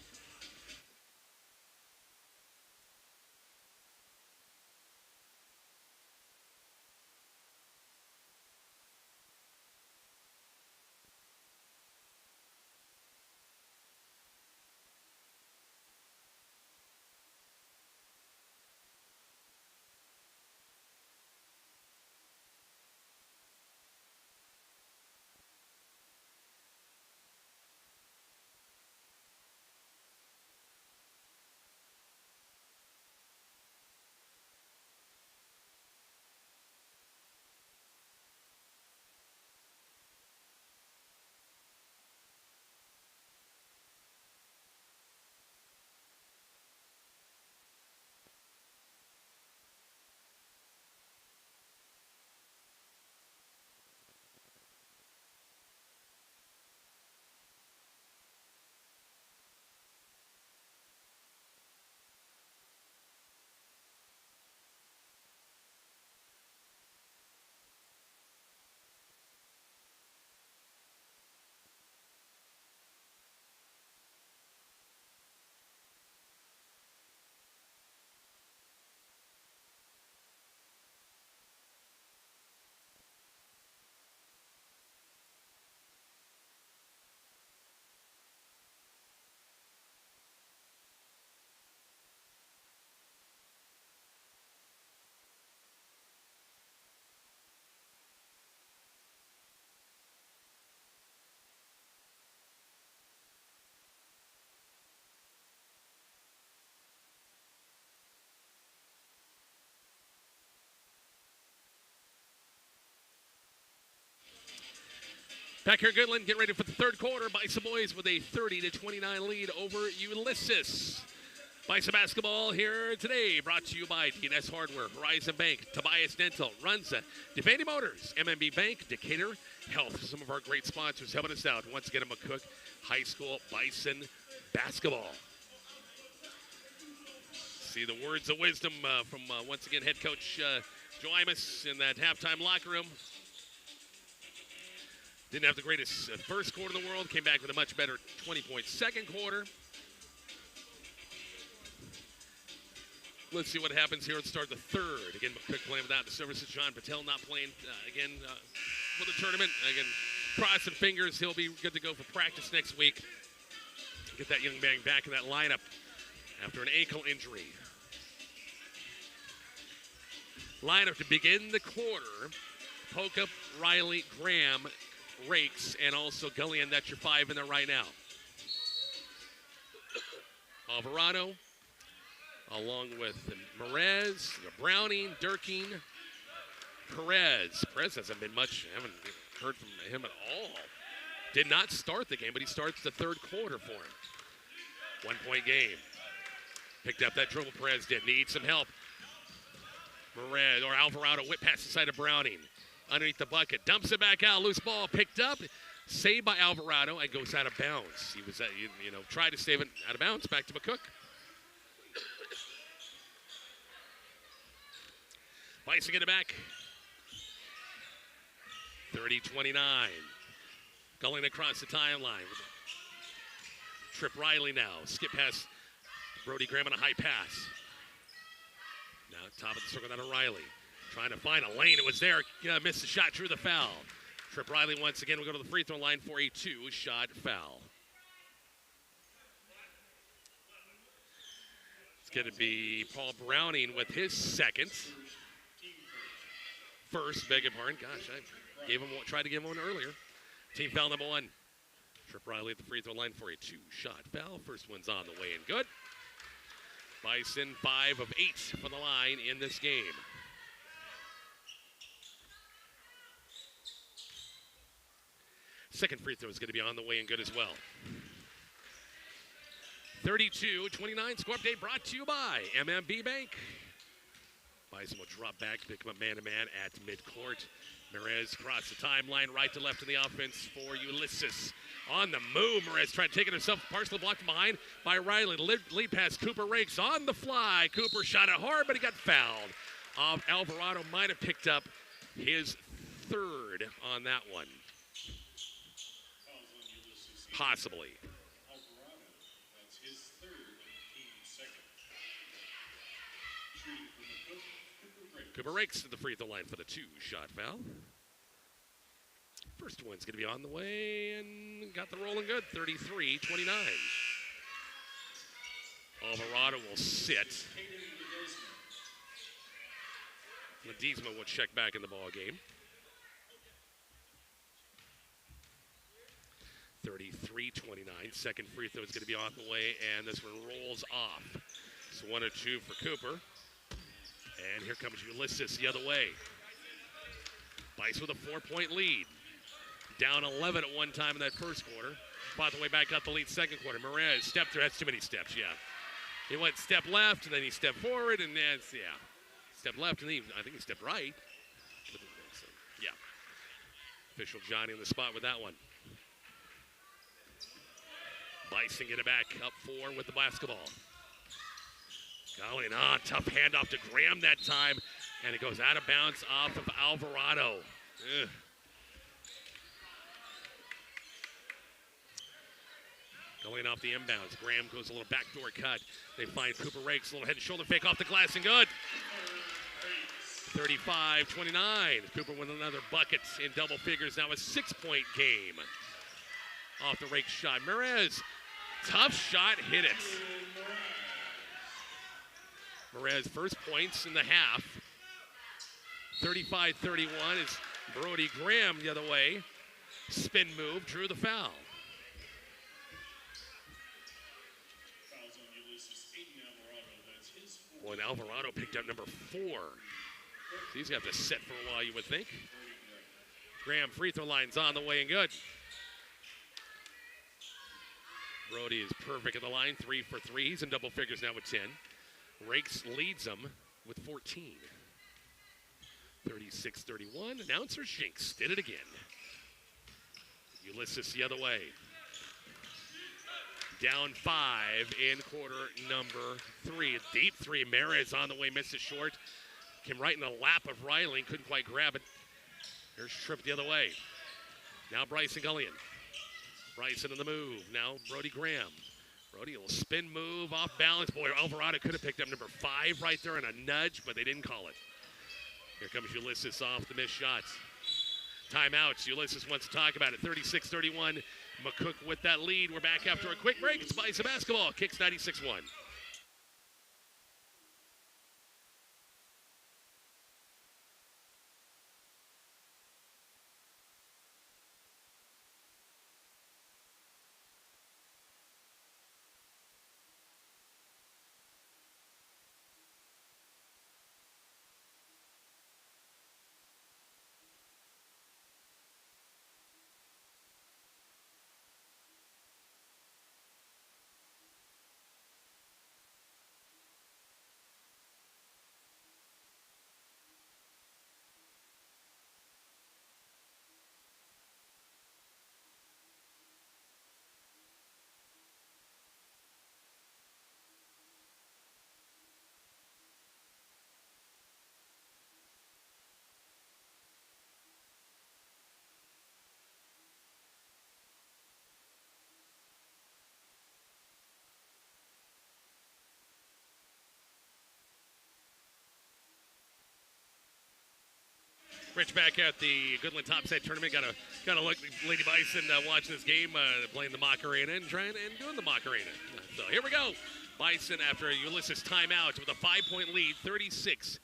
Back here, Goodland, getting ready for the third quarter. Bison boys with a 30-29 lead over Ulysses. Bison basketball here today, brought to you by DNS Hardware, Horizon Bank, Tobias Dental, Runza, Defending Motors, MMB Bank, Decatur Health. Some of our great sponsors helping us out. Once again, McCook High School Bison basketball. See the words of wisdom from once again head coach Joe Imus in that halftime locker room. Didn't have the greatest first quarter in the world. Came back with a much better 20-point second quarter. Let's see what happens here at the start of the third. Again, McCook playing without the services. John Patel not playing again for the tournament. Again, crossing fingers. He'll be good to go for practice next week. Get that young man back in that lineup after an ankle injury. Lineup to begin the quarter. Pocup, Riley, Graham, Rakes, and also Gullion. That's your 5 in there right now. Alvarado, along with Perez, Browning, Durkin, Perez. Perez hasn't been much. I haven't heard from him at all. Did not start the game, but he starts the third quarter for him. 1-point game. Picked up that dribble. Perez did need some help. Perez or Alvarado whip pass inside of Browning. Underneath the bucket, dumps it back out. Loose ball picked up, saved by Alvarado, and goes out of bounds. He was, tried to save it out of bounds. Back to McCook. Bison get it back. 30-29. Going across the timeline. Trip Riley now. Skip past Brody Graham on a high pass. Now top of the circle down to Riley. Trying to find a lane. It was there. Missed the shot. Drew the foul. Trip Riley once again will go to the free throw line for a 2-shot foul. It's going to be Paul Browning with his second. First, beg your pardon. Gosh, I tried to give him one earlier. Team foul number 1. Trip Riley at the free throw line for a 2-shot foul. First one's on the way and good. Bison 5 of 8 from the line in this game. Second free throw is going to be on the way and good as well. 32-29 score update brought to you by MMB Bank. Bison will drop back, pick him up man-to-man at midcourt. Perez across the timeline, right to left in the offense for Ulysses. On the move, Perez trying to take it himself, partially blocked from behind by Riley. Lead pass, Cooper Rakes on the fly. Cooper shot it hard, but he got fouled. Alvarado might have picked up his third on that one. Possibly. Alvarado, that's his third and team second. Shooting for McCook, Cooper Rakes to the free throw line for the two-shot foul. First one's going to be on the way and got the rolling good, 33-29. Alvarado will sit. Ledesma will check back in the ball game. 33-29. Second free throw is going to be on the way, and this one rolls off. So 1 or 2 for Cooper. And here comes Ulysses the other way. Bice with a 4-point lead. Down 11 at one time in that first quarter. Fought the way back up the lead second quarter. Perez stepped through. That's too many steps, yeah. He went step left, and then he stepped forward, and then, yeah. Step left, and I think he stepped right. So, yeah. Official Johnny in the spot with that one. Bison get it back up 4 with the basketball. Golly, tough handoff to Graham that time, and it goes out of bounds off of Alvarado. Ugh. Going off the inbounds. Graham goes a little backdoor cut. They find Cooper Rakes, a little head and shoulder fake off the glass and good. 35-29. Cooper with another bucket in double figures. Now a 6-point game. Off the Rakes shot. Perez, tough shot, hit it. Perez first points in the half. 35-31 is Brody Graham the other way. Spin move, drew the foul. Well, and Alvarado picked up number 4. So he's going to have to sit for a while, you would think. Graham free throw line's on the way and good. Brody is perfect at the line, 3 for 3. He's in double figures now with 10. Rakes leads them with 14. 36-31. Announcer Jinx did it again. Ulysses the other way. Down 5 in quarter number 3. A deep 3. Perez on the way, missed it short. Came right in the lap of Riley, couldn't quite grab it. Here's Tripp the other way. Now Bryson Gullion. Bryson in the move. Now Brody Graham. Brody will spin move off balance. Boy, Alvarado could have picked up number 5 right there in a nudge, but they didn't call it. Here comes Ulysses off the missed shots. Timeouts. Ulysses wants to talk about it. 36-31. McCook with that lead. We're back after a quick break. It's Bison basketball. Kicks 96-1. Rich back at the Goodland Topside tournament. Got to look Lady Bison watching this game, playing the Macarena and doing the Macarena. So here we go. Bison after a Ulysses timeout with a 5-point lead, 36-31.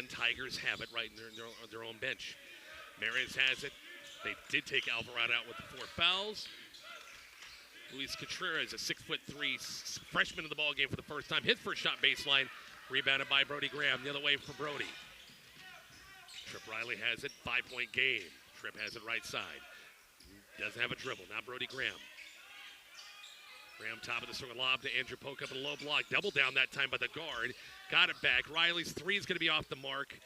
Tigers have it right in their own bench. Perez has it. They did take Alvarado out with the 4 fouls. Luis Contreras, a 6'3" freshman in the ball game for the first time. His first shot baseline, rebounded by Brody Graham. The other way for Brody. Tripp Riley has it, 5-point game. Tripp has it right side. Doesn't have a dribble. Now Brody Graham. Graham top of the circle, lob to Andrew Poke up a low block. Double down that time by the guard. Got it back. Riley's 3 is going to be off the mark.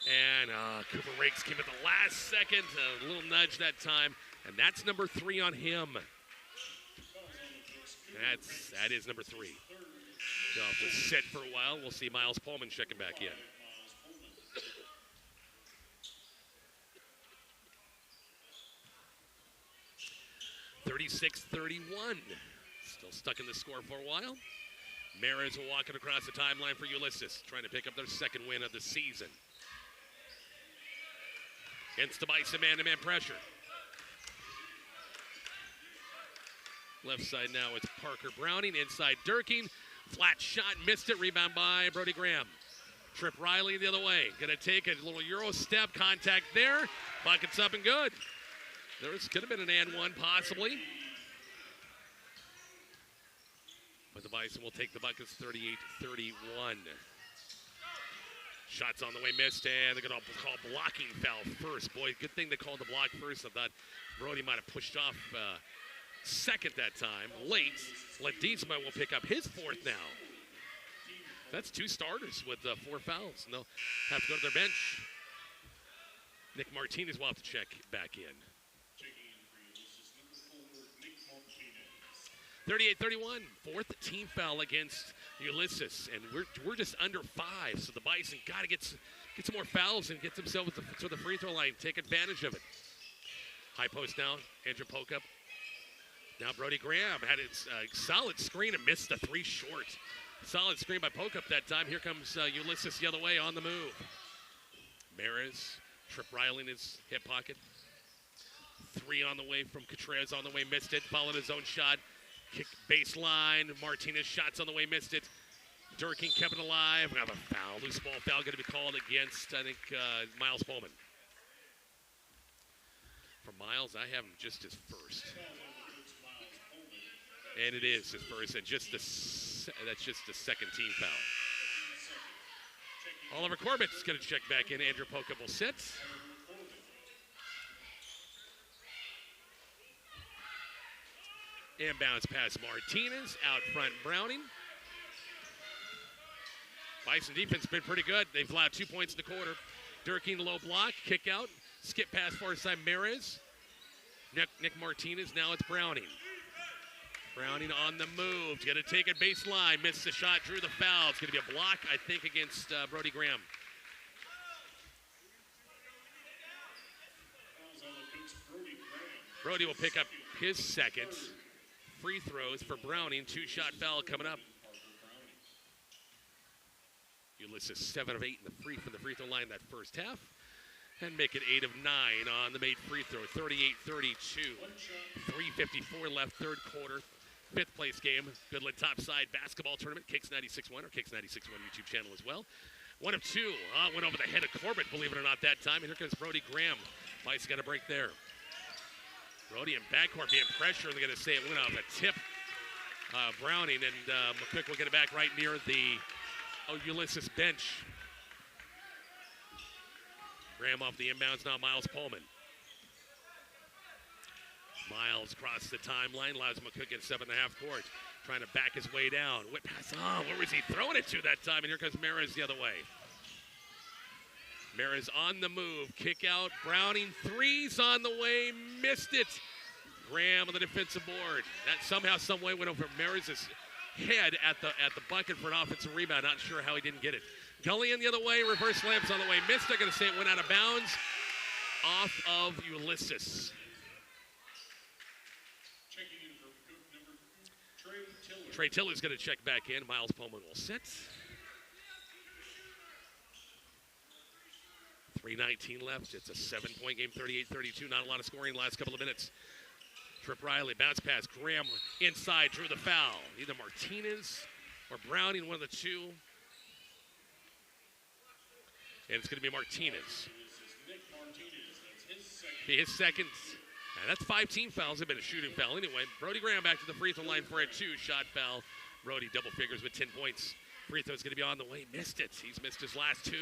And Cooper Rakes came at the last second. A little nudge that time. And that's number 3 on him. That is number 3. He'll have to sit for a while. We'll see Miles Pullman checking back in. 36-31. Still stuck in the score for a while. Mariners will walk it across the timeline for Ulysses, trying to pick up their second win of the season. Against the Bison man-to-man pressure. Left side now it's Parker Browning. Inside Durkin. Flat shot, missed it. Rebound by Brody Graham. Trip Riley the other way. Gonna take a little Euro step. Contact there. Bucket's up and good. Could have been an and one possibly. But the Bison will take the buckets 38-31. Shots on the way missed, and they're going to call blocking foul first. Boy, good thing they called the block first. I thought Brody might have pushed off second that time. Late, Ledesma will pick up his 4th now. That's 2 starters with 4 fouls, and they'll have to go to their bench. Nick Martinez will have to check back in. 38-31, 4th team foul against Ulysses, and we're just under 5, so the Bison got to get some more fouls and get themselves to the free throw line, take advantage of it. High post now, Andrew Pokup. Now Brody Graham had his solid screen and missed the 3 short. Solid screen by Pokup that time. Here comes Ulysses the other way on the move. Maris, Trip Riley in his hip pocket. 3 on the way from Contreras on the way, missed it, followed his own shot. Kick baseline. Martinez shots on the way, missed it. Durkin kept it alive. We have a foul. Loose ball foul going to be called against, I think, Miles Pullman. For Miles, I have him just his first. And it is his first. And that's just the second team foul. Oliver Corbett's going to check back in. Andrew Pokup will sit. Inbounds pass Martinez, out front Browning. Bison defense has been pretty good. They've allowed 2 points in the quarter. Durkin low block, kick out, skip pass far side Maris. Nick Martinez, now it's Browning. Browning on the move, gonna take it baseline, missed the shot, drew the foul. It's gonna be a block, I think, against Brody Graham. Brody will pick up his second. Free throws for Browning, 2-shot foul coming up. Ulysses 7 of 8 from the free throw line that first half. And make it 8 of 9 on the made free throw, 38-32. 3:54 left, third quarter. 5th place game, Goodland Topside basketball tournament, Kicks 96.1 or Kicks 96.1 YouTube channel as well. 1 of 2, went over the head of Corbett, believe it or not, that time. And here comes Brody Graham. Bison got a break there. Brody and backcourt being pressured. They're going to say it went off a tip. Browning and McCook will get it back right near the Ulysses bench. Graham off the inbounds now, Miles Pullman. Miles across the timeline, allows McCook at 7.5 court. Trying to back his way down. Whip pass, where was he throwing it to that time? And here comes Maris the other way. Maris on the move, kick out, Browning, 3's on the way, missed it. Graham on the defensive board. That somehow, some way went over Maris's head at the bucket for an offensive rebound. Not sure how he didn't get it. Gullion the other way, reverse lamps on the way, missed. They're going to say it went out of bounds off of Ulysses. Checking in for number 2, Trey Tiller. Trey Tiller's going to check back in. Miles Pullman will sit. 3:19 left. It's a 7-point game, 38-32. Not a lot of scoring in the last couple of minutes. Trip Riley, bounce pass. Graham inside, drew the foul. Either Martinez or Browning, one of the two. And it's going to be Martinez. Nick Martinez, that's his second. Be his second. And that's 5 team fouls. They've been a shooting foul anyway. Brody Graham back to the free throw line for a 2-shot foul. Brody double figures with 10 points. Free throw's going to be on the way. Missed it. He's missed his last 2.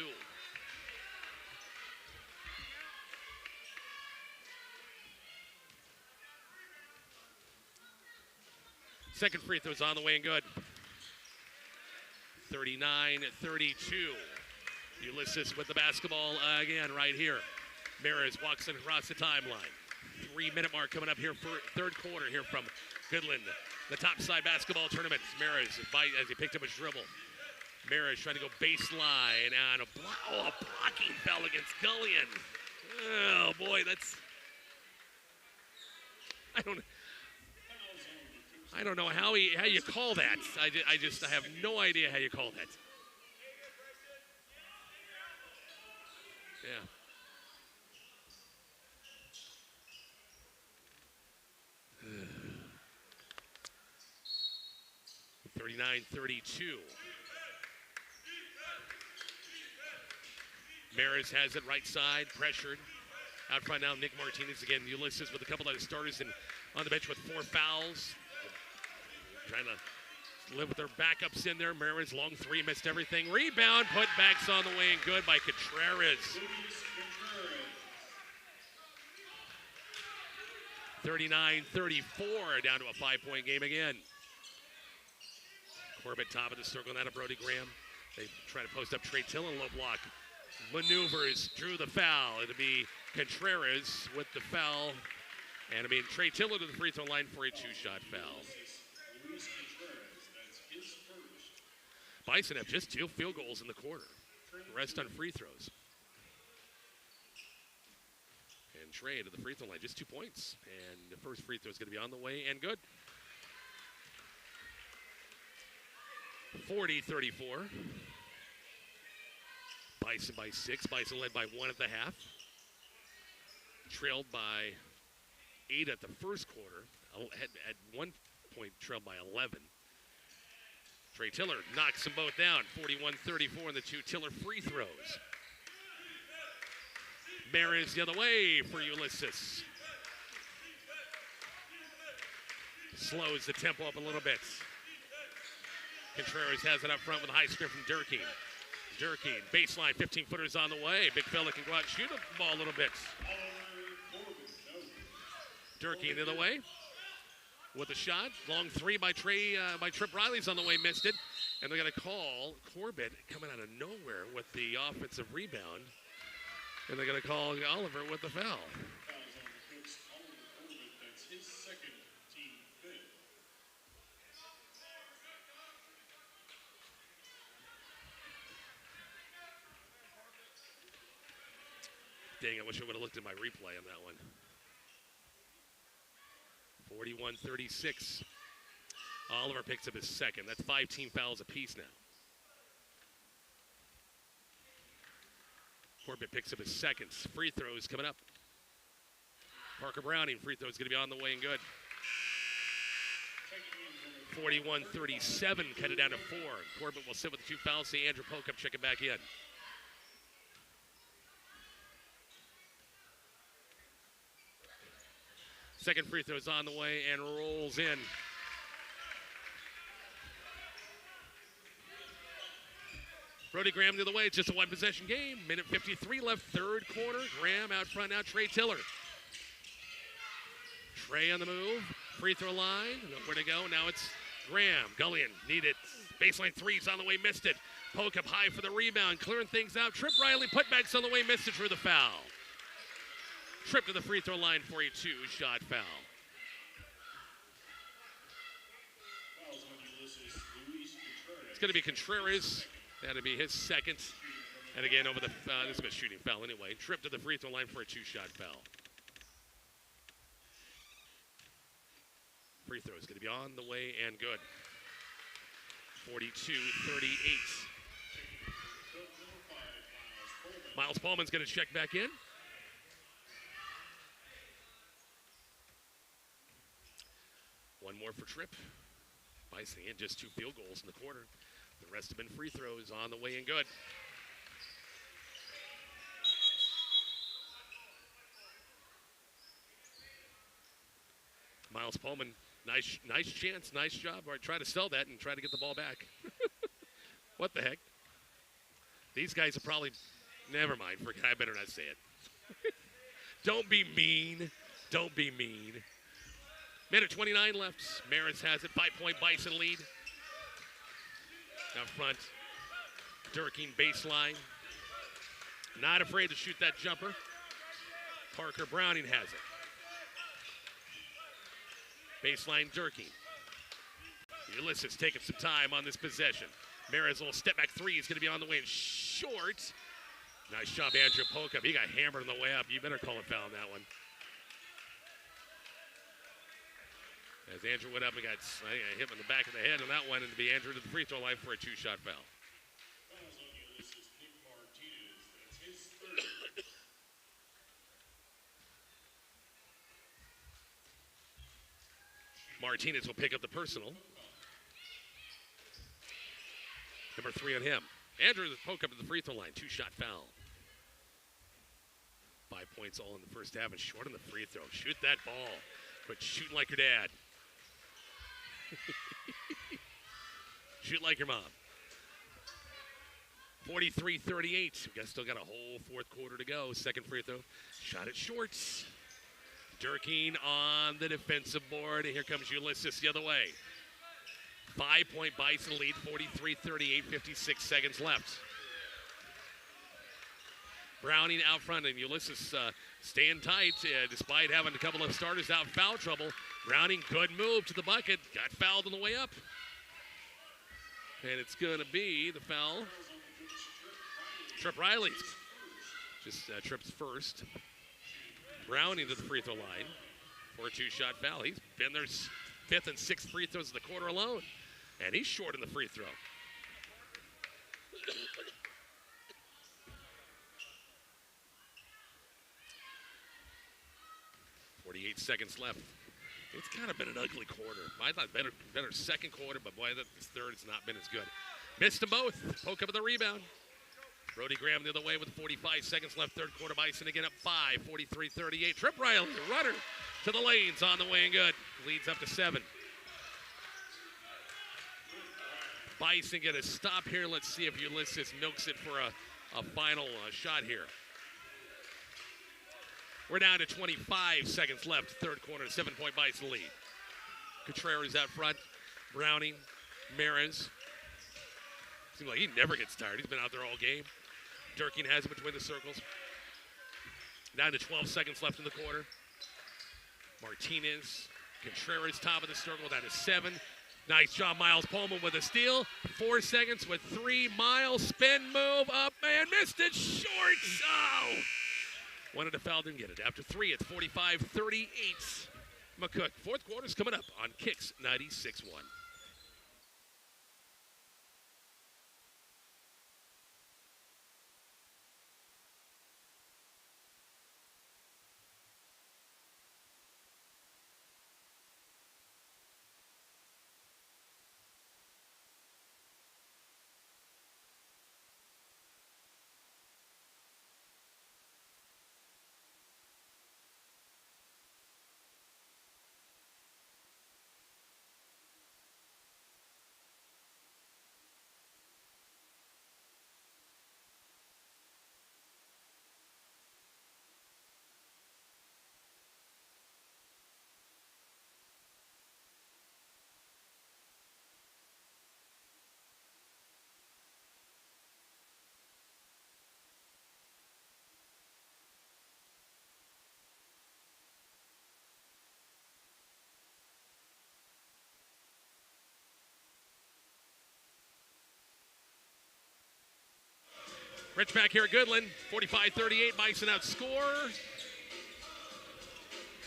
Second free throw's on the way and good. 39-32. Ulysses with the basketball again right here. Maris walks it across the timeline. 3-minute mark coming up here for third quarter here from Goodland. The Topside basketball tournament. Maris as he picked up his dribble. Maris trying to go baseline and a blocking foul against Gullion. Oh boy, that's I don't know how you call that. I have no idea how you call that. Yeah. 39-32. Maris has it right side, pressured. Out front now, Nick Martinez again. Ulysses with a couple of the starters on the bench with 4 fouls. Trying to live with their backups in there. Maris, long 3, missed everything. Rebound, putbacks on the way and good by Contreras. 39-34, down to a 5-point game again. Corbett top of the circle, now to Brody Graham. They try to post up Trey Tillon, low block. Maneuvers, drew the foul. It'll be Contreras with the foul. And it'll be Trey Tillon to the free throw line for a 2-shot foul. Bison have just 2 field goals in the quarter. The rest on free throws. And Trey to the free throw line, just 2 points. And the first free throw is going to be on the way and good. 40-34. Bison by 6. Bison led by 1 at the half. Trailed by 8 at the first quarter. At one point, trailed by 11. Trey Tiller knocks them both down. 41-34 in the 2 Tiller free throws. Maris the other way for Ulysses. Slows the tempo up a little bit. Contreras has it up front with a high screen from Durkee. Durkee, baseline, 15-footers on the way. Big fella can go out and shoot the ball a little bit. Durkee the other way with a shot. Long 3 by Trip Riley's on the way, missed it. And they're going to call Corbett coming out of nowhere with the offensive rebound. And they're going to call Oliver with the foul. That's his second, team 5th. Dang, I wish I would have looked at my replay on that one. 41-36. Oliver picks up his second. That's 5 team fouls apiece now. Corbett picks up his seconds. Free throws coming up. Parker Browning, free throw is going to be on the way and good. 41-37, cut it down to 4. Corbett will sit with the 2 fouls. See Andrew Pokup checking back in. Second free throw is on the way and rolls in. Brody Graham the other way. It's just a 1-possession game. Minute 53 left, third quarter. Graham out front now. Trey Tiller. Trey on the move. Free throw line. Nowhere to go. Now it's Graham. Gullion needed. Baseline 3's on the way. Missed it. Poke up high for the rebound. Clearing things out. Trip Riley. Putbacks on the way. Missed it for the foul. Trip to the free throw line for a 2-shot foul. It's going to be Contreras. That'll be his second. And again, over the this is a shooting foul anyway. Trip to the free throw line for a 2-shot foul. Free throw is going to be on the way and good. 42-38. Miles Paulman's going to check back in. One more for Tripp. Bison in just 2 field goals in the quarter. The rest have been free throws on the way and good. Miles Pullman, nice chance, nice job. All right, try to sell that and try to get the ball back. What the heck? These guys are probably, never mind, I better not say it. Don't be mean. Don't be mean. Minute 29 left. Maris has it. 5-point Bison lead. Out front. Durkee baseline. Not afraid to shoot that jumper. Parker Browning has it. Baseline Durkee. Ulysses taking some time on this possession. Maris' little step back three is going to be on the way and short. Nice job, Andrew Pokup. He got hammered on the way up. You better call a foul on that one. As Andrew went up and got hit him in the back of the head on that one, and to be Andrew to the free throw line for a two-shot foul. Fouls on Ulysses, Nick Martinez. That's his third. Martinez will pick up the personal. Number 3 on him. Andrew Pokup at the free throw line. Two-shot foul. 5 points all in the first half and short on the free throw. Shoot that ball. Quit shooting like your dad. Shoot like your mom. 43-38. We still got a whole fourth quarter to go. Second free throw. Shot it short. Durkee on the defensive board. And here comes Ulysses the other way. 5-point Bison lead. 43-38. 56 seconds left. Browning out front, and Ulysses staying tight despite having a couple of starters out in foul trouble. Browning, good move to the bucket. Got fouled on the way up. And it's going to be the foul. Trip Riley. Just Trip's first. Browning to the free throw line for a two-shot foul. He's been their 5th and 6th free throws of the quarter alone. And he's short in the free throw. 48 seconds left. It's kind of been an ugly quarter. I thought better second quarter, but boy, this third has not been as good. Missed them both. Poke up with the rebound. Brody Graham the other way with 45 seconds left. Third quarter, Bison again up 5, 43-38. Trip Riley, the runner to the lanes on the way and good. Leads up to 7. Bison get a stop here. Let's see if Ulysses milks it for a final shot here. We're down to 25 seconds left. Third quarter, 7-point Bison lead. Contreras out front. Browning, Maris. Seems like he never gets tired. He's been out there all game. Durkee has it between the circles. Down to 12 seconds left in the quarter. Martinez, Contreras, top of the circle, down to 7. Nice job, Miles Pullman with a steal. 4 seconds with 3. Miles, spin move, up, and missed it short. Oh! Wanted to foul, didn't get it. After 3, it's 45-38. McCook. Fourth quarter's coming up on Kicks 96.1. Rich back here at Goodland. 45-38. Bison outscore.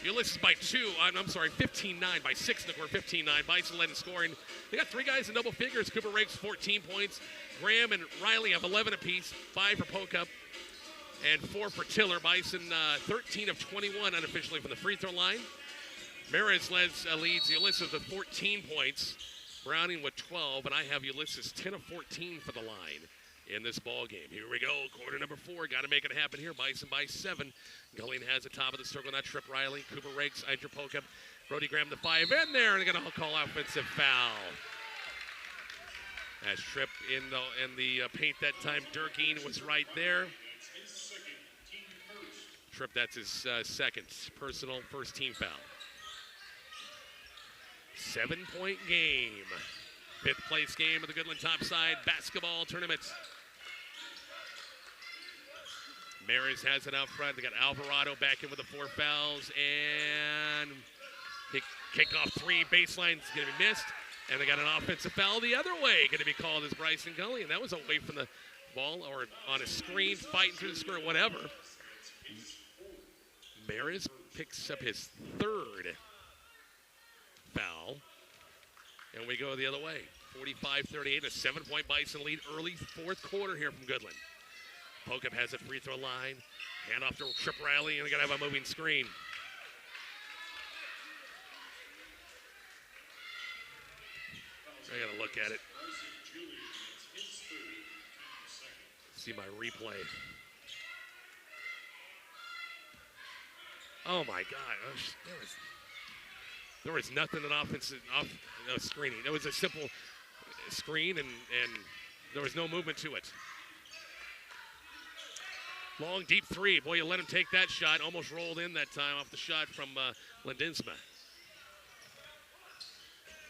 Ulysses by 2. I'm sorry, 15-9 by 6 in the quarter. 15-9. Bison led in scoring. They got 3 guys in double figures. Cooper Rakes, 14 points. Graham and Riley have 11 apiece. 5 for Pokup and 4 for Tiller. Bison 13 of 21 unofficially from the free throw line. Maris leads Ulysses with 14 points. Browning with 12, and I have Ulysses 10 of 14 for the line in this ball game. Here we go, quarter number 4. Got to make it happen here. Bison by 7. Gullion has the top of the circle. Now Trip Riley, Cooper Rakes, Andrew Pokup, Brody Graham the 5 in there, and they're going to call offensive foul. As Trip in the paint that time, Durkee was right there. Trip, that's his second personal first team foul. 7-point game. 5th place game of the Goodland Topside basketball tournament. Maris has it out front. They got Alvarado back in with the 4 fouls. And kickoff 3 baseline's going to be missed. And they got an offensive foul the other way going to be called as Bryson Gully. And that was away from the ball or on a screen, fighting through the screen, whatever. Maris picks up his 3rd foul. And we go the other way. 45-38, a 7-point Bison lead early 4th quarter here from Goodland. Pokup has a free throw line. Hand off to Trip Riley, and they got to have a moving screen. I got to look at it. See my replay. Oh my God. There was nothing in offensive screening. It was a simple screen, and there was no movement to it. Long, deep 3. Boy, you let him take that shot. Almost rolled in that time off the shot from Ledensma.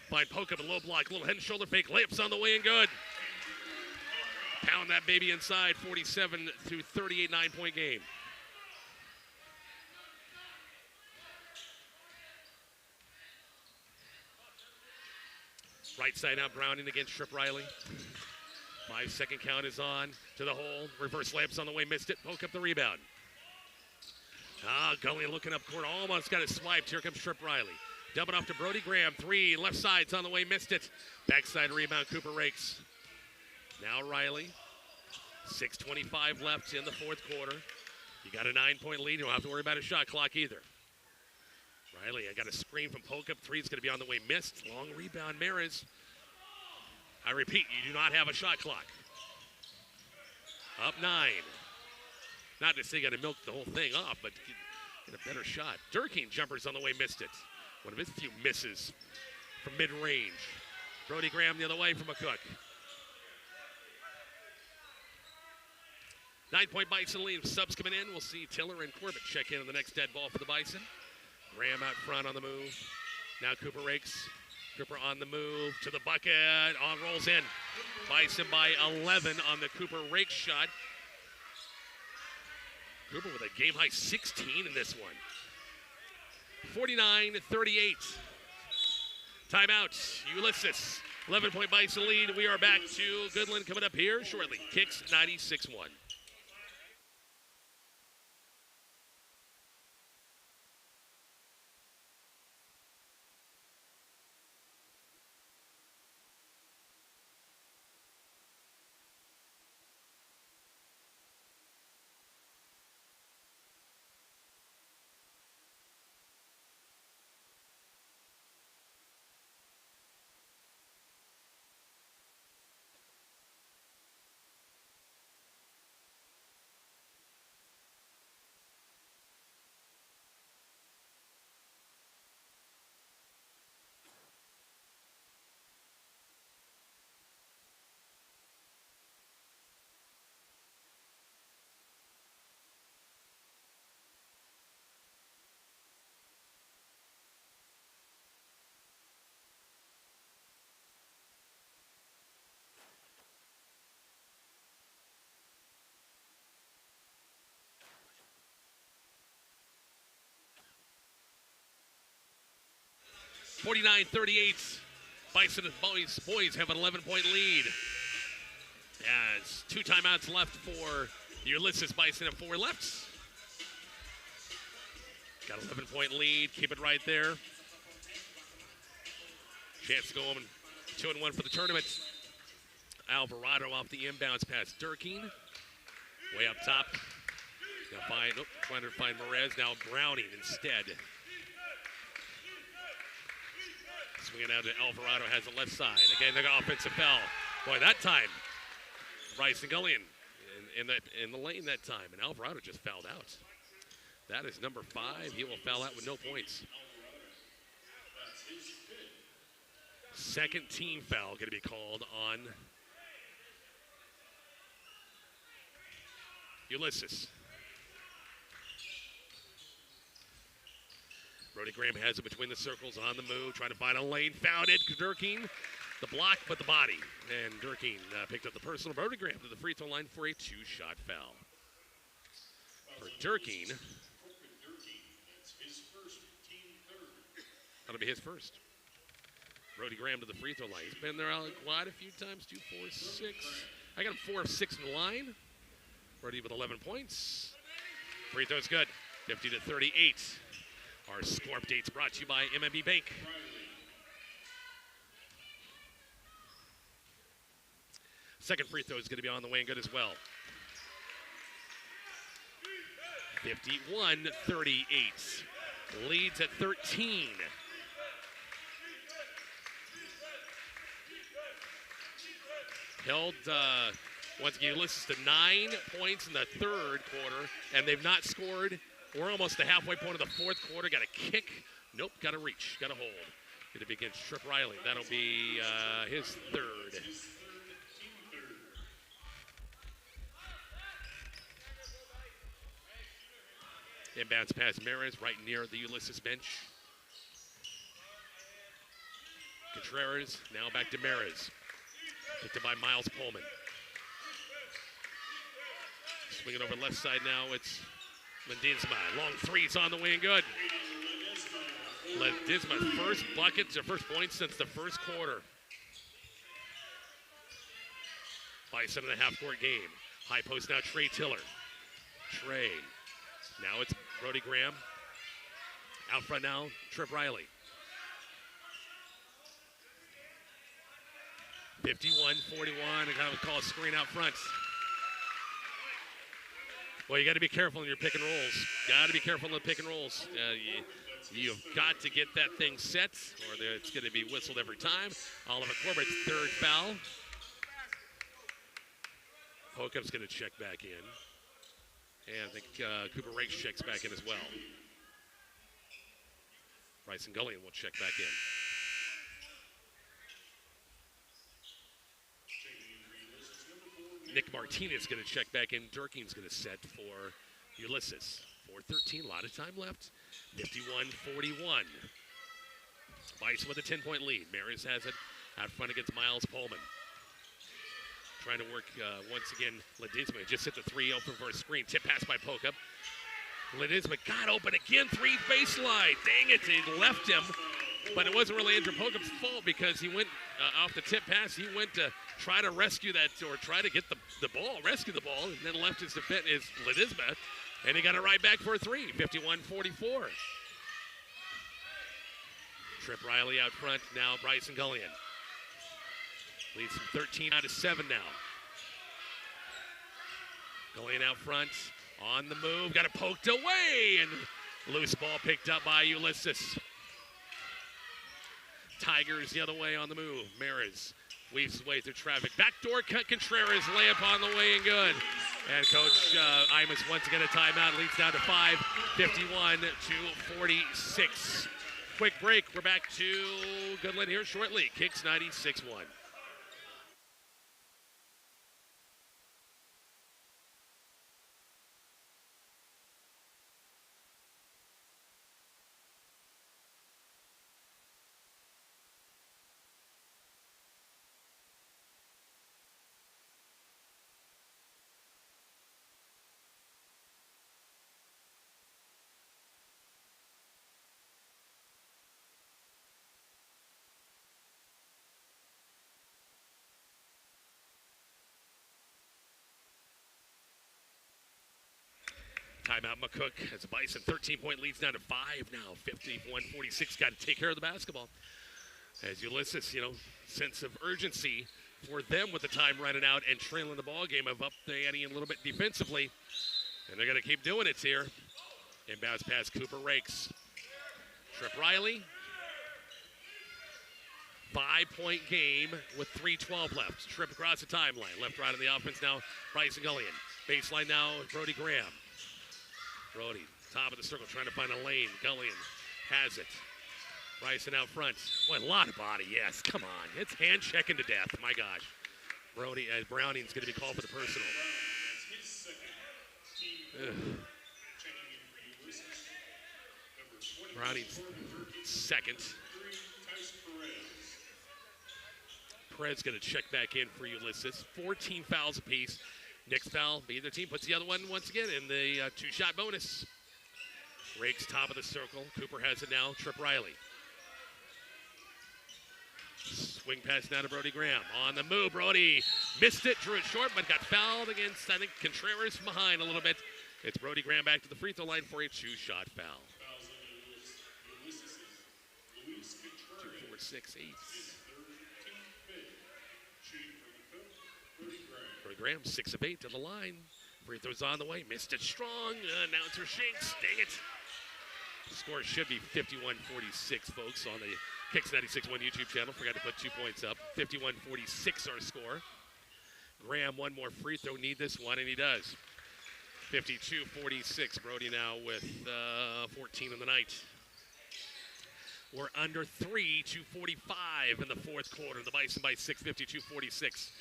Find Pokup, a low block, little head and shoulder fake. Layups on the way and good. Pound that baby inside. 47-38, 9-point game. Right side out, Browning against Trip Riley. 5-second count is on to the hole. Reverse layups on the way, missed it. Poke up the rebound. Gully looking up court, almost got it swiped. Here comes Trip Riley. Dump it off to Brody Graham. 3, left side's on the way, missed it. Backside rebound, Cooper rakes. Now Riley. 6:25 left in the 4th quarter. You got a 9-point lead. You don't have to worry about a shot clock either. Riley, I got a screen from Pokup. 3 is going to be on the way, missed. Long rebound, Maris. I repeat, you do not have a shot clock. Up 9. Not to say you got to milk the whole thing off, but get a better shot. Durkeen jumpers on the way, missed it. One of his few misses from mid-range. Brody Graham the other way from McCook. 9-point Bison lead. Subs coming in. We'll see Tiller and Corbett check in on the next dead ball for the Bison. Graham out front on the move. Now Cooper rakes. Cooper on the move to the bucket. Rolls in. Bison by 11 on the Cooper rake shot. Cooper with a game-high 16 in this one. 49-38. Timeout. Ulysses. 11-point Bison lead. We are back to Goodland coming up here shortly. Kicks 96-1. (49-38). Bison and boys have an 11-point lead. As 2 timeouts left for Ulysses. Bison have 4 left. Got an 11-point lead. Keep it right there. Chance to go home 2-1 for the tournament. Alvarado off the inbounds pass. Durkeen way up top. Now trying to find Merez. Now Browning instead. Swinging out to Alvarado, has the left side. Again, they got offensive foul. Boy, that time, Bryson Gully in the lane that time, and Alvarado just fouled out. That is number 5. He will foul out with no points. Second team foul going to be called on Ulysses. Brody Graham has it between the circles, on the move, trying to find a lane. Found it. Durkeen, the block, but the body. And Durkeen picked up the personal. Brody Graham to the free throw line for a 2-shot foul. For Durkeen, That's his first, team third. that'll be his first. Brody Graham to the free throw line. He's been there quite a few times, 2, 4, 6. I got him 4 of 6 in the line. Brody with 11 points. Free throw's good. 50-38. Our score updates brought to you by MMB Bank. Second free throw is going to be on the way and good as well. 51-38. Leads at 13. Held, once again, Ulysses to 9 points in the third quarter, and they've not scored. We're almost the halfway point of the fourth quarter. Got a kick. Nope, got to reach, got to hold. Going to be against Trip Riley. That'll be his third. Inbounds pass Maris right near the Ulysses bench. Contreras now back to Maris. Picked up by Miles Pullman. Swinging over left side now, it's Ledesma. Long threes on the way and good. Ledesma first buckets or first points since the first quarter. Bison in the half-court game. High post now, Trey Tiller. Trey. Now it's Brody Graham. Out front now, Trip Riley. 51-41, I got to call a screen out front. Well, you got to be careful in your pick and rolls. Got to be careful in the pick and rolls. You've got to get that thing set, or it's going to be whistled every time. Oliver Corbett's third foul. Hokup's going to check back in. And I think Cooper Rakes checks back in as well. Bryson Gullion will check back in. Nick Martinez going to check back in. Durkeen's going to set for Ulysses. 4:13, a lot of time left. 51-41. Bison with a 10-point lead. Maris has it out front against Miles Pullman. Trying to work once again. Ledesma just hit the 3 open for a screen. Tip pass by Pokup. Ledesma got open again. 3 baseline. Dang it, it left him. But it wasn't really Andrew Pokup's fault because he went off the tip pass. He went to try to rescue that or try to get the ball, rescue the ball, and then left his defense is Ledesma. And he got it right back for a 3. 51-44. Trip Riley out front. Now Bryson Gullion. Leads from 13 out of 7 now. Gullion out front, on the move, got it poked away, and loose ball picked up by Ulysses. Tigers the other way on the move. Maris weaves his way through traffic. Backdoor cut, Contreras, layup on the way and good. And Coach Imus once again a timeout, leads down to 5, 51-46. Quick break, we're back to Goodland here shortly. Kicks 96-1. Timeout, McCook has a Bison 13-point leads down to 5 now. 51-46, got to take care of the basketball. As Ulysses, sense of urgency for them with the time running out and trailing the ball game of up the ante a little bit defensively. And they're going to keep doing it here. Inbounds pass, Cooper Rakes. Trip Riley. 5-point game with 3:12 left. Trip across the timeline. Left, right on the offense now, Bryson Gullion. Baseline now, Brody Graham. Brody, top of the circle, trying to find a lane. Gullion has it. Bryson out front. Boy, a lot of body, yes. Come on. It's hand checking to death. My gosh. Brody, Browning's going to be called for the personal. Browning's second. Perez going to check back in for Ulysses. 14 fouls apiece. Next foul, either team puts the other one once again in the two-shot bonus. Rakes top of the circle. Cooper has it now. Trip Riley. Swing pass now to Brody Graham. On the move, Brody missed it, drew it short, but got fouled against, I think, Contreras from behind a little bit. It's Brody Graham back to the free throw line for a two-shot foul. Fouls on Ulysses. Luis Contreras. 2, 4, 6, 8. His third team fifth. Shooting for McCook, Brody Graham. Brody Graham, 6 of 8 to the line. Free throws on the way. Missed it strong. Announcer shakes. Dang it. The score should be 51-46, folks, on the Kicks 96.1 YouTube channel. Forgot to put 2 points up. 51-46 our score. Graham, one more free throw. Need this one, and he does. 52-46. Brody now with 14 in the night. We're under 3, 2:45 in the fourth quarter. The Bison by 6, 52-46.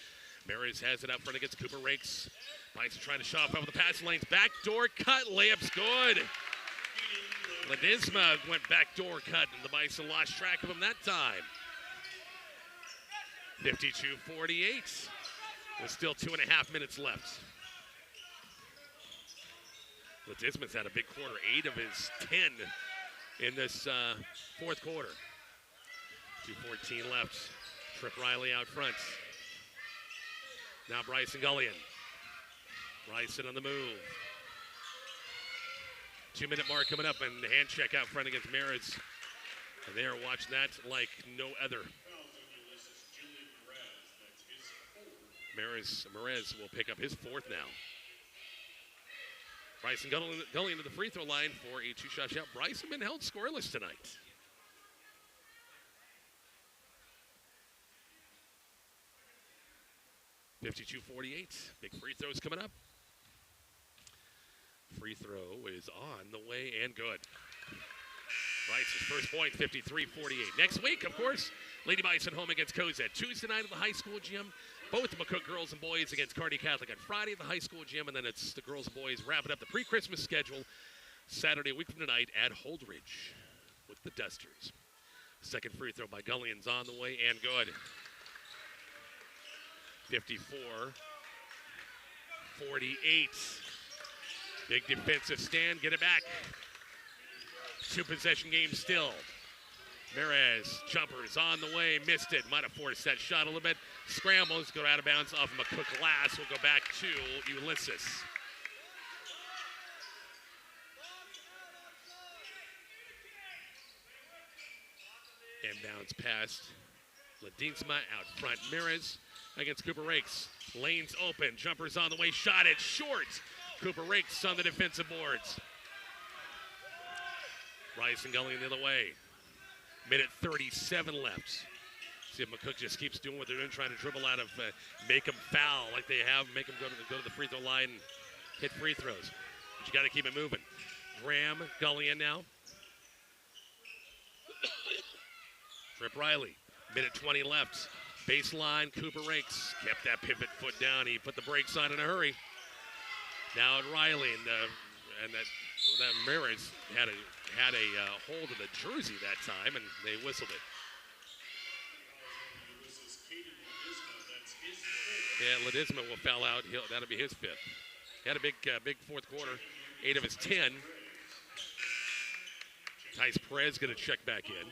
Maris has it out front against Cooper Rakes. Bison trying to shove off the pass lanes. Backdoor cut. Layup's good. Ledesma went backdoor cut, and the Bison lost track of him that time. 52-48. With still 2.5 minutes left. Ledesma's had a big quarter, 8 of his 10 in this fourth quarter. 2:14 left. Trip Riley out front. Now Bryson Gullion. Bryson on the move. 2-minute mark coming up, and the hand check out front against Maris. And they are watching that like no other. Merez will pick up his fourth now. Bryson Gullion to the free throw line for a two-shot shot. Bryson been held scoreless tonight. .52-48. Big free throws coming up. Free throw is on the way and good. Bryson's first point, 53-48. Next week, of course, Lady Bison home against Cozad. Tuesday night at the high school gym. Both the McCook girls and boys against Kearney Catholic on Friday at the high school gym. And then it's the girls and boys wrapping up the pre-Christmas schedule Saturday, a week from tonight at Holdridge with the Dusters. Second free throw by Gullion's on the way and good. 54-48. Big defensive stand, get it back. 2-possession game still. Merez, jumpers on the way, missed it. Might have forced that shot a little bit. Scrambles, go out of bounds off McCook last. We'll go back to Ulysses. Inbounds past Ledesma out front. Merez against Cooper Rakes. Lanes open, jumpers on the way, shot it short. Cooper Rakes on the defensive boards. Bryson Gullion the other way. Minute 37 left. See if McCook just keeps doing what they're doing, trying to dribble out of, make them foul like they have, make them go to the free throw line and hit free throws. But you got to keep it moving. Graham, Gullion now. Trip Riley, minute 20 left. Baseline, Cooper Rakes kept that pivot foot down. He put the brakes on in a hurry. Now at Riley, and that Maris had a hold of the jersey that time, and they whistled it. Yeah, Ledesma will foul out. That'll be his fifth. He had a big fourth quarter, 8 of his 10. Tice Perez going to check back in.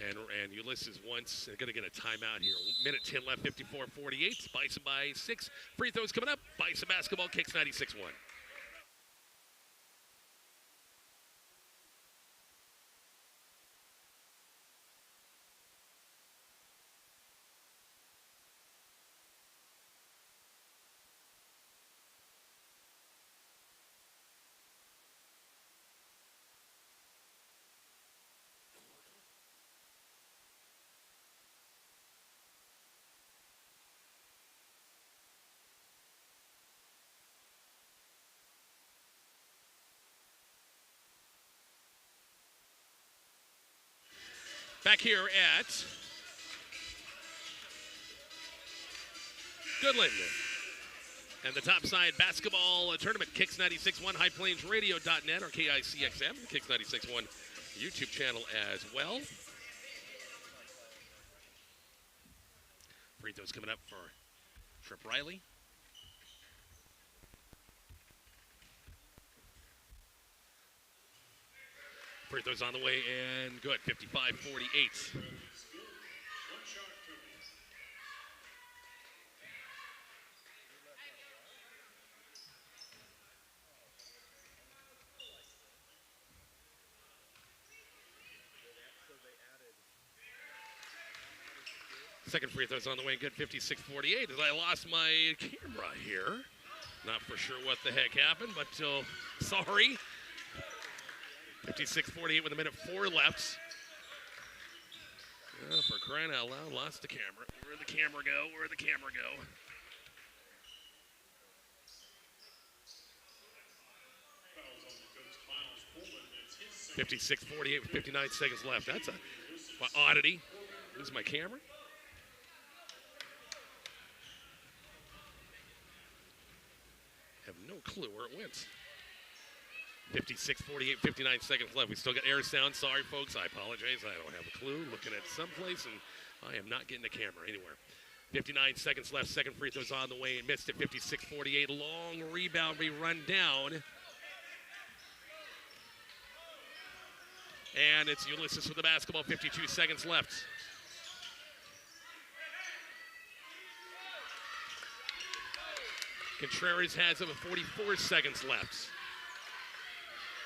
And Ulysses once going to get a timeout here. Minute 10 left, 54-48. Bison by 6. Free throws coming up. Bison basketball, Kicks 96.1. Back here at Goodland. And the Topside basketball tournament, Kicks 96.1, highplainsradio.net, or KICXM, the Kicks 96.1 YouTube channel as well. Free throws coming up for Trip Riley. Free throws on the way and good. 55-48. One shot, Kobe. Second free throw's on the way, good. 56-48. As I lost my camera here. Not for sure what the heck happened, but sorry. 56-48 with 1:04 left. For crying out loud, lost the camera. Where'd the camera go? Where'd the camera go? Fouls on the coach, Miles Pullman. It's his 56-48 with 59 seconds left. That's a oddity. Lose my camera. Have no clue where it went. 56-48, 59 seconds left. We still got air sound. Sorry, folks. I apologize. I don't have a clue. Looking at someplace, and I am not getting the camera anywhere. 59 seconds left. Second free throw's on the way and missed it. 56-48. Long rebound. We run down. And it's Ulysses with the basketball. 52 seconds left. Contreras has it with 44 seconds left.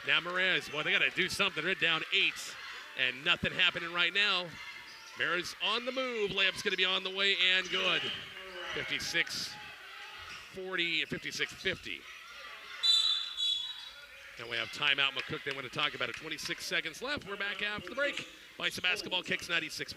Now Perez, well, they got to do something. They're down 8, and nothing happening right now. Perez on the move. Layup's going to be on the way and good. 56-40, 56-50. And we have timeout. McCook, they want to talk about it. 26 seconds left. We're back after the break. Vice basketball kicks 96-1.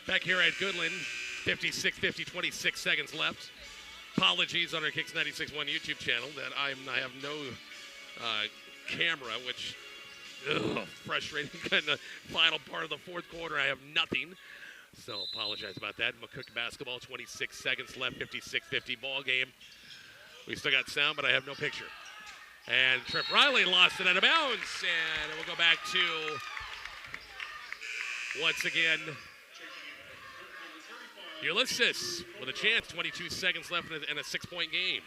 Back here at Goodland, 56-50, 26 seconds left. Apologies on our Kicks 96.1 YouTube channel that I have no camera, which frustrating. In the final part of the fourth quarter, I have nothing. So apologize about that. McCook basketball, 26 seconds left, 56-50 ball game. We still got sound, but I have no picture. And Trip Riley lost it out of bounds, and we'll go back to once again. Ulysses with a chance, 22 seconds left in a 6-point game.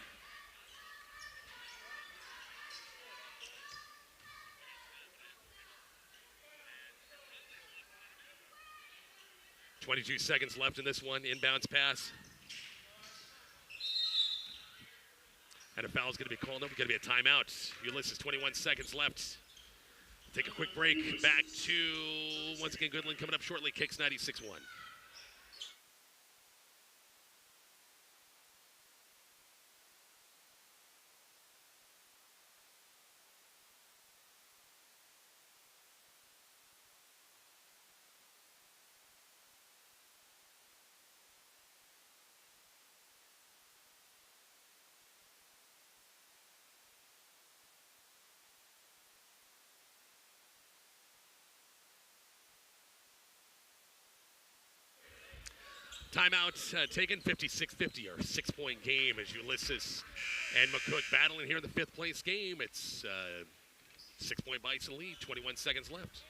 .22 seconds left in this one, inbounds pass. And a foul's going to be called up. Going to be a timeout. Ulysses, 21 seconds left. Take a quick break. Back to, once again, Goodland coming up shortly. Kicks 96-1. Timeout taken, 56-50, our 6-point game as Ulysses and McCook battling here in the 5th place game. It's 6-point Bison lead, 21 seconds left.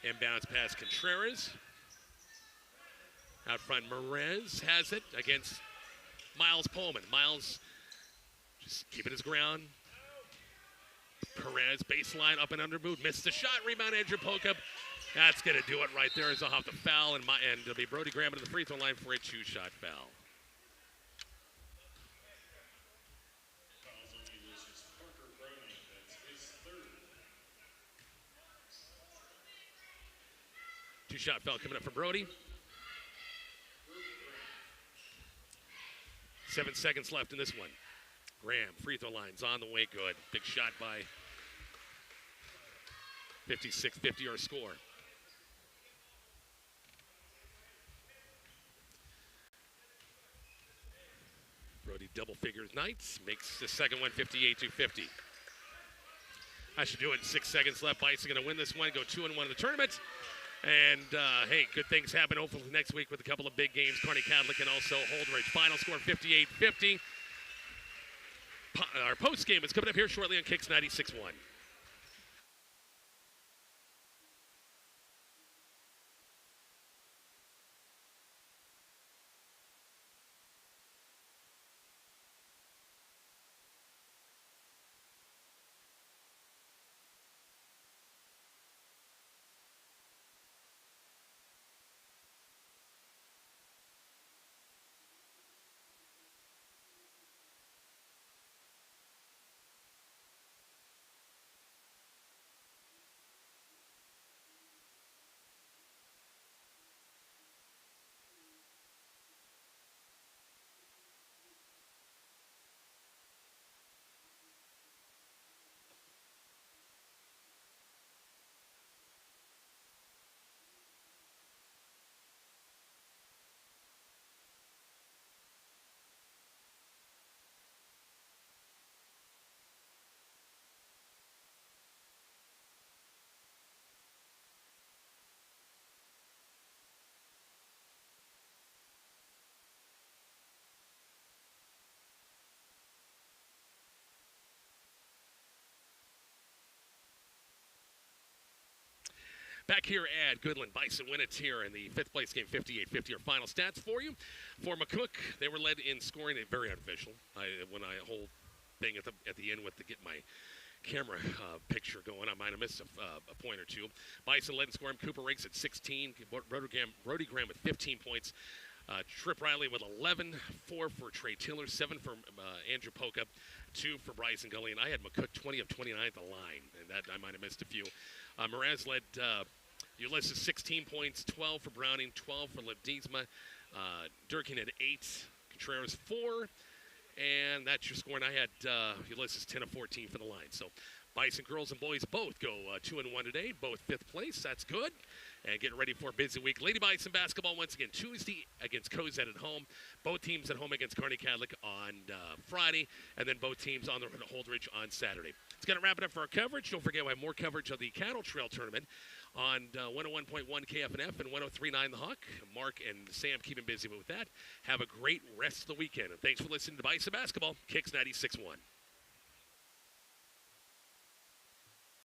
Inbounds pass Contreras. Out front, Perez has it against Miles Pullman. Miles just keeping his ground. Perez, baseline, up and under move. Missed the shot. Rebound, Andrew Pokup. That's going to do it right there as they'll have to foul. And it'll be Brody Graham to the free throw line for a two-shot foul. Fouls on Ulysses Parker Browning. That's his third. Two-shot foul coming up for Brody. 7 seconds left in this one. Graham, free throw line's on the way, good. Big shot by 56-50 our score. Brody double figures nights, makes the second one 58-50. I should do it in 6 seconds left. Bison going to win this one, go 2-1 in the tournament. And, hey, good things happen hopefully next week with a couple of big games, Kearney Catholic and also Holdridge. Final score 58-50. Our post game is coming up here shortly on Kicks 96.1. Back here at Goodland, Bison win it here in the fifth place game, 58-50. Our final stats for you. For McCook, they were led in scoring, very unofficial. When I whole thing at the end with get my camera picture going, I might have missed a point or two. Bison led in scoring. Cooper ranks at 16. Brody Graham with 15 points. Trip Riley with 11, 4 for Trey Tiller, 7 for Andrew Pokup, 2 for Bryson Gully, and I had McCook 20 of 29 at the line, and that I might have missed a few. Mraz led Ulysses 16 points, 12 for Browning, 12 for Ledesma. Durkin had 8, Contreras 4, and that's your score. And I had Ulysses 10 of 14 for the line. So Bison girls and boys both go 2-1 today, both 5th place. That's good. And getting ready for a busy week. Lady Bison basketball once again Tuesday against Cozad at home. Both teams at home against Kearney Catholic on Friday. And then both teams on the road at Holdridge on Saturday. It's going to wrap it up for our coverage. Don't forget we have more coverage of the Cattle Trail Tournament on 101.1 KFNF and 103.9 The Hawk. Mark and Sam keeping busy with that. Have a great rest of the weekend. And thanks for listening to Bison Basketball, Kicks 96.1.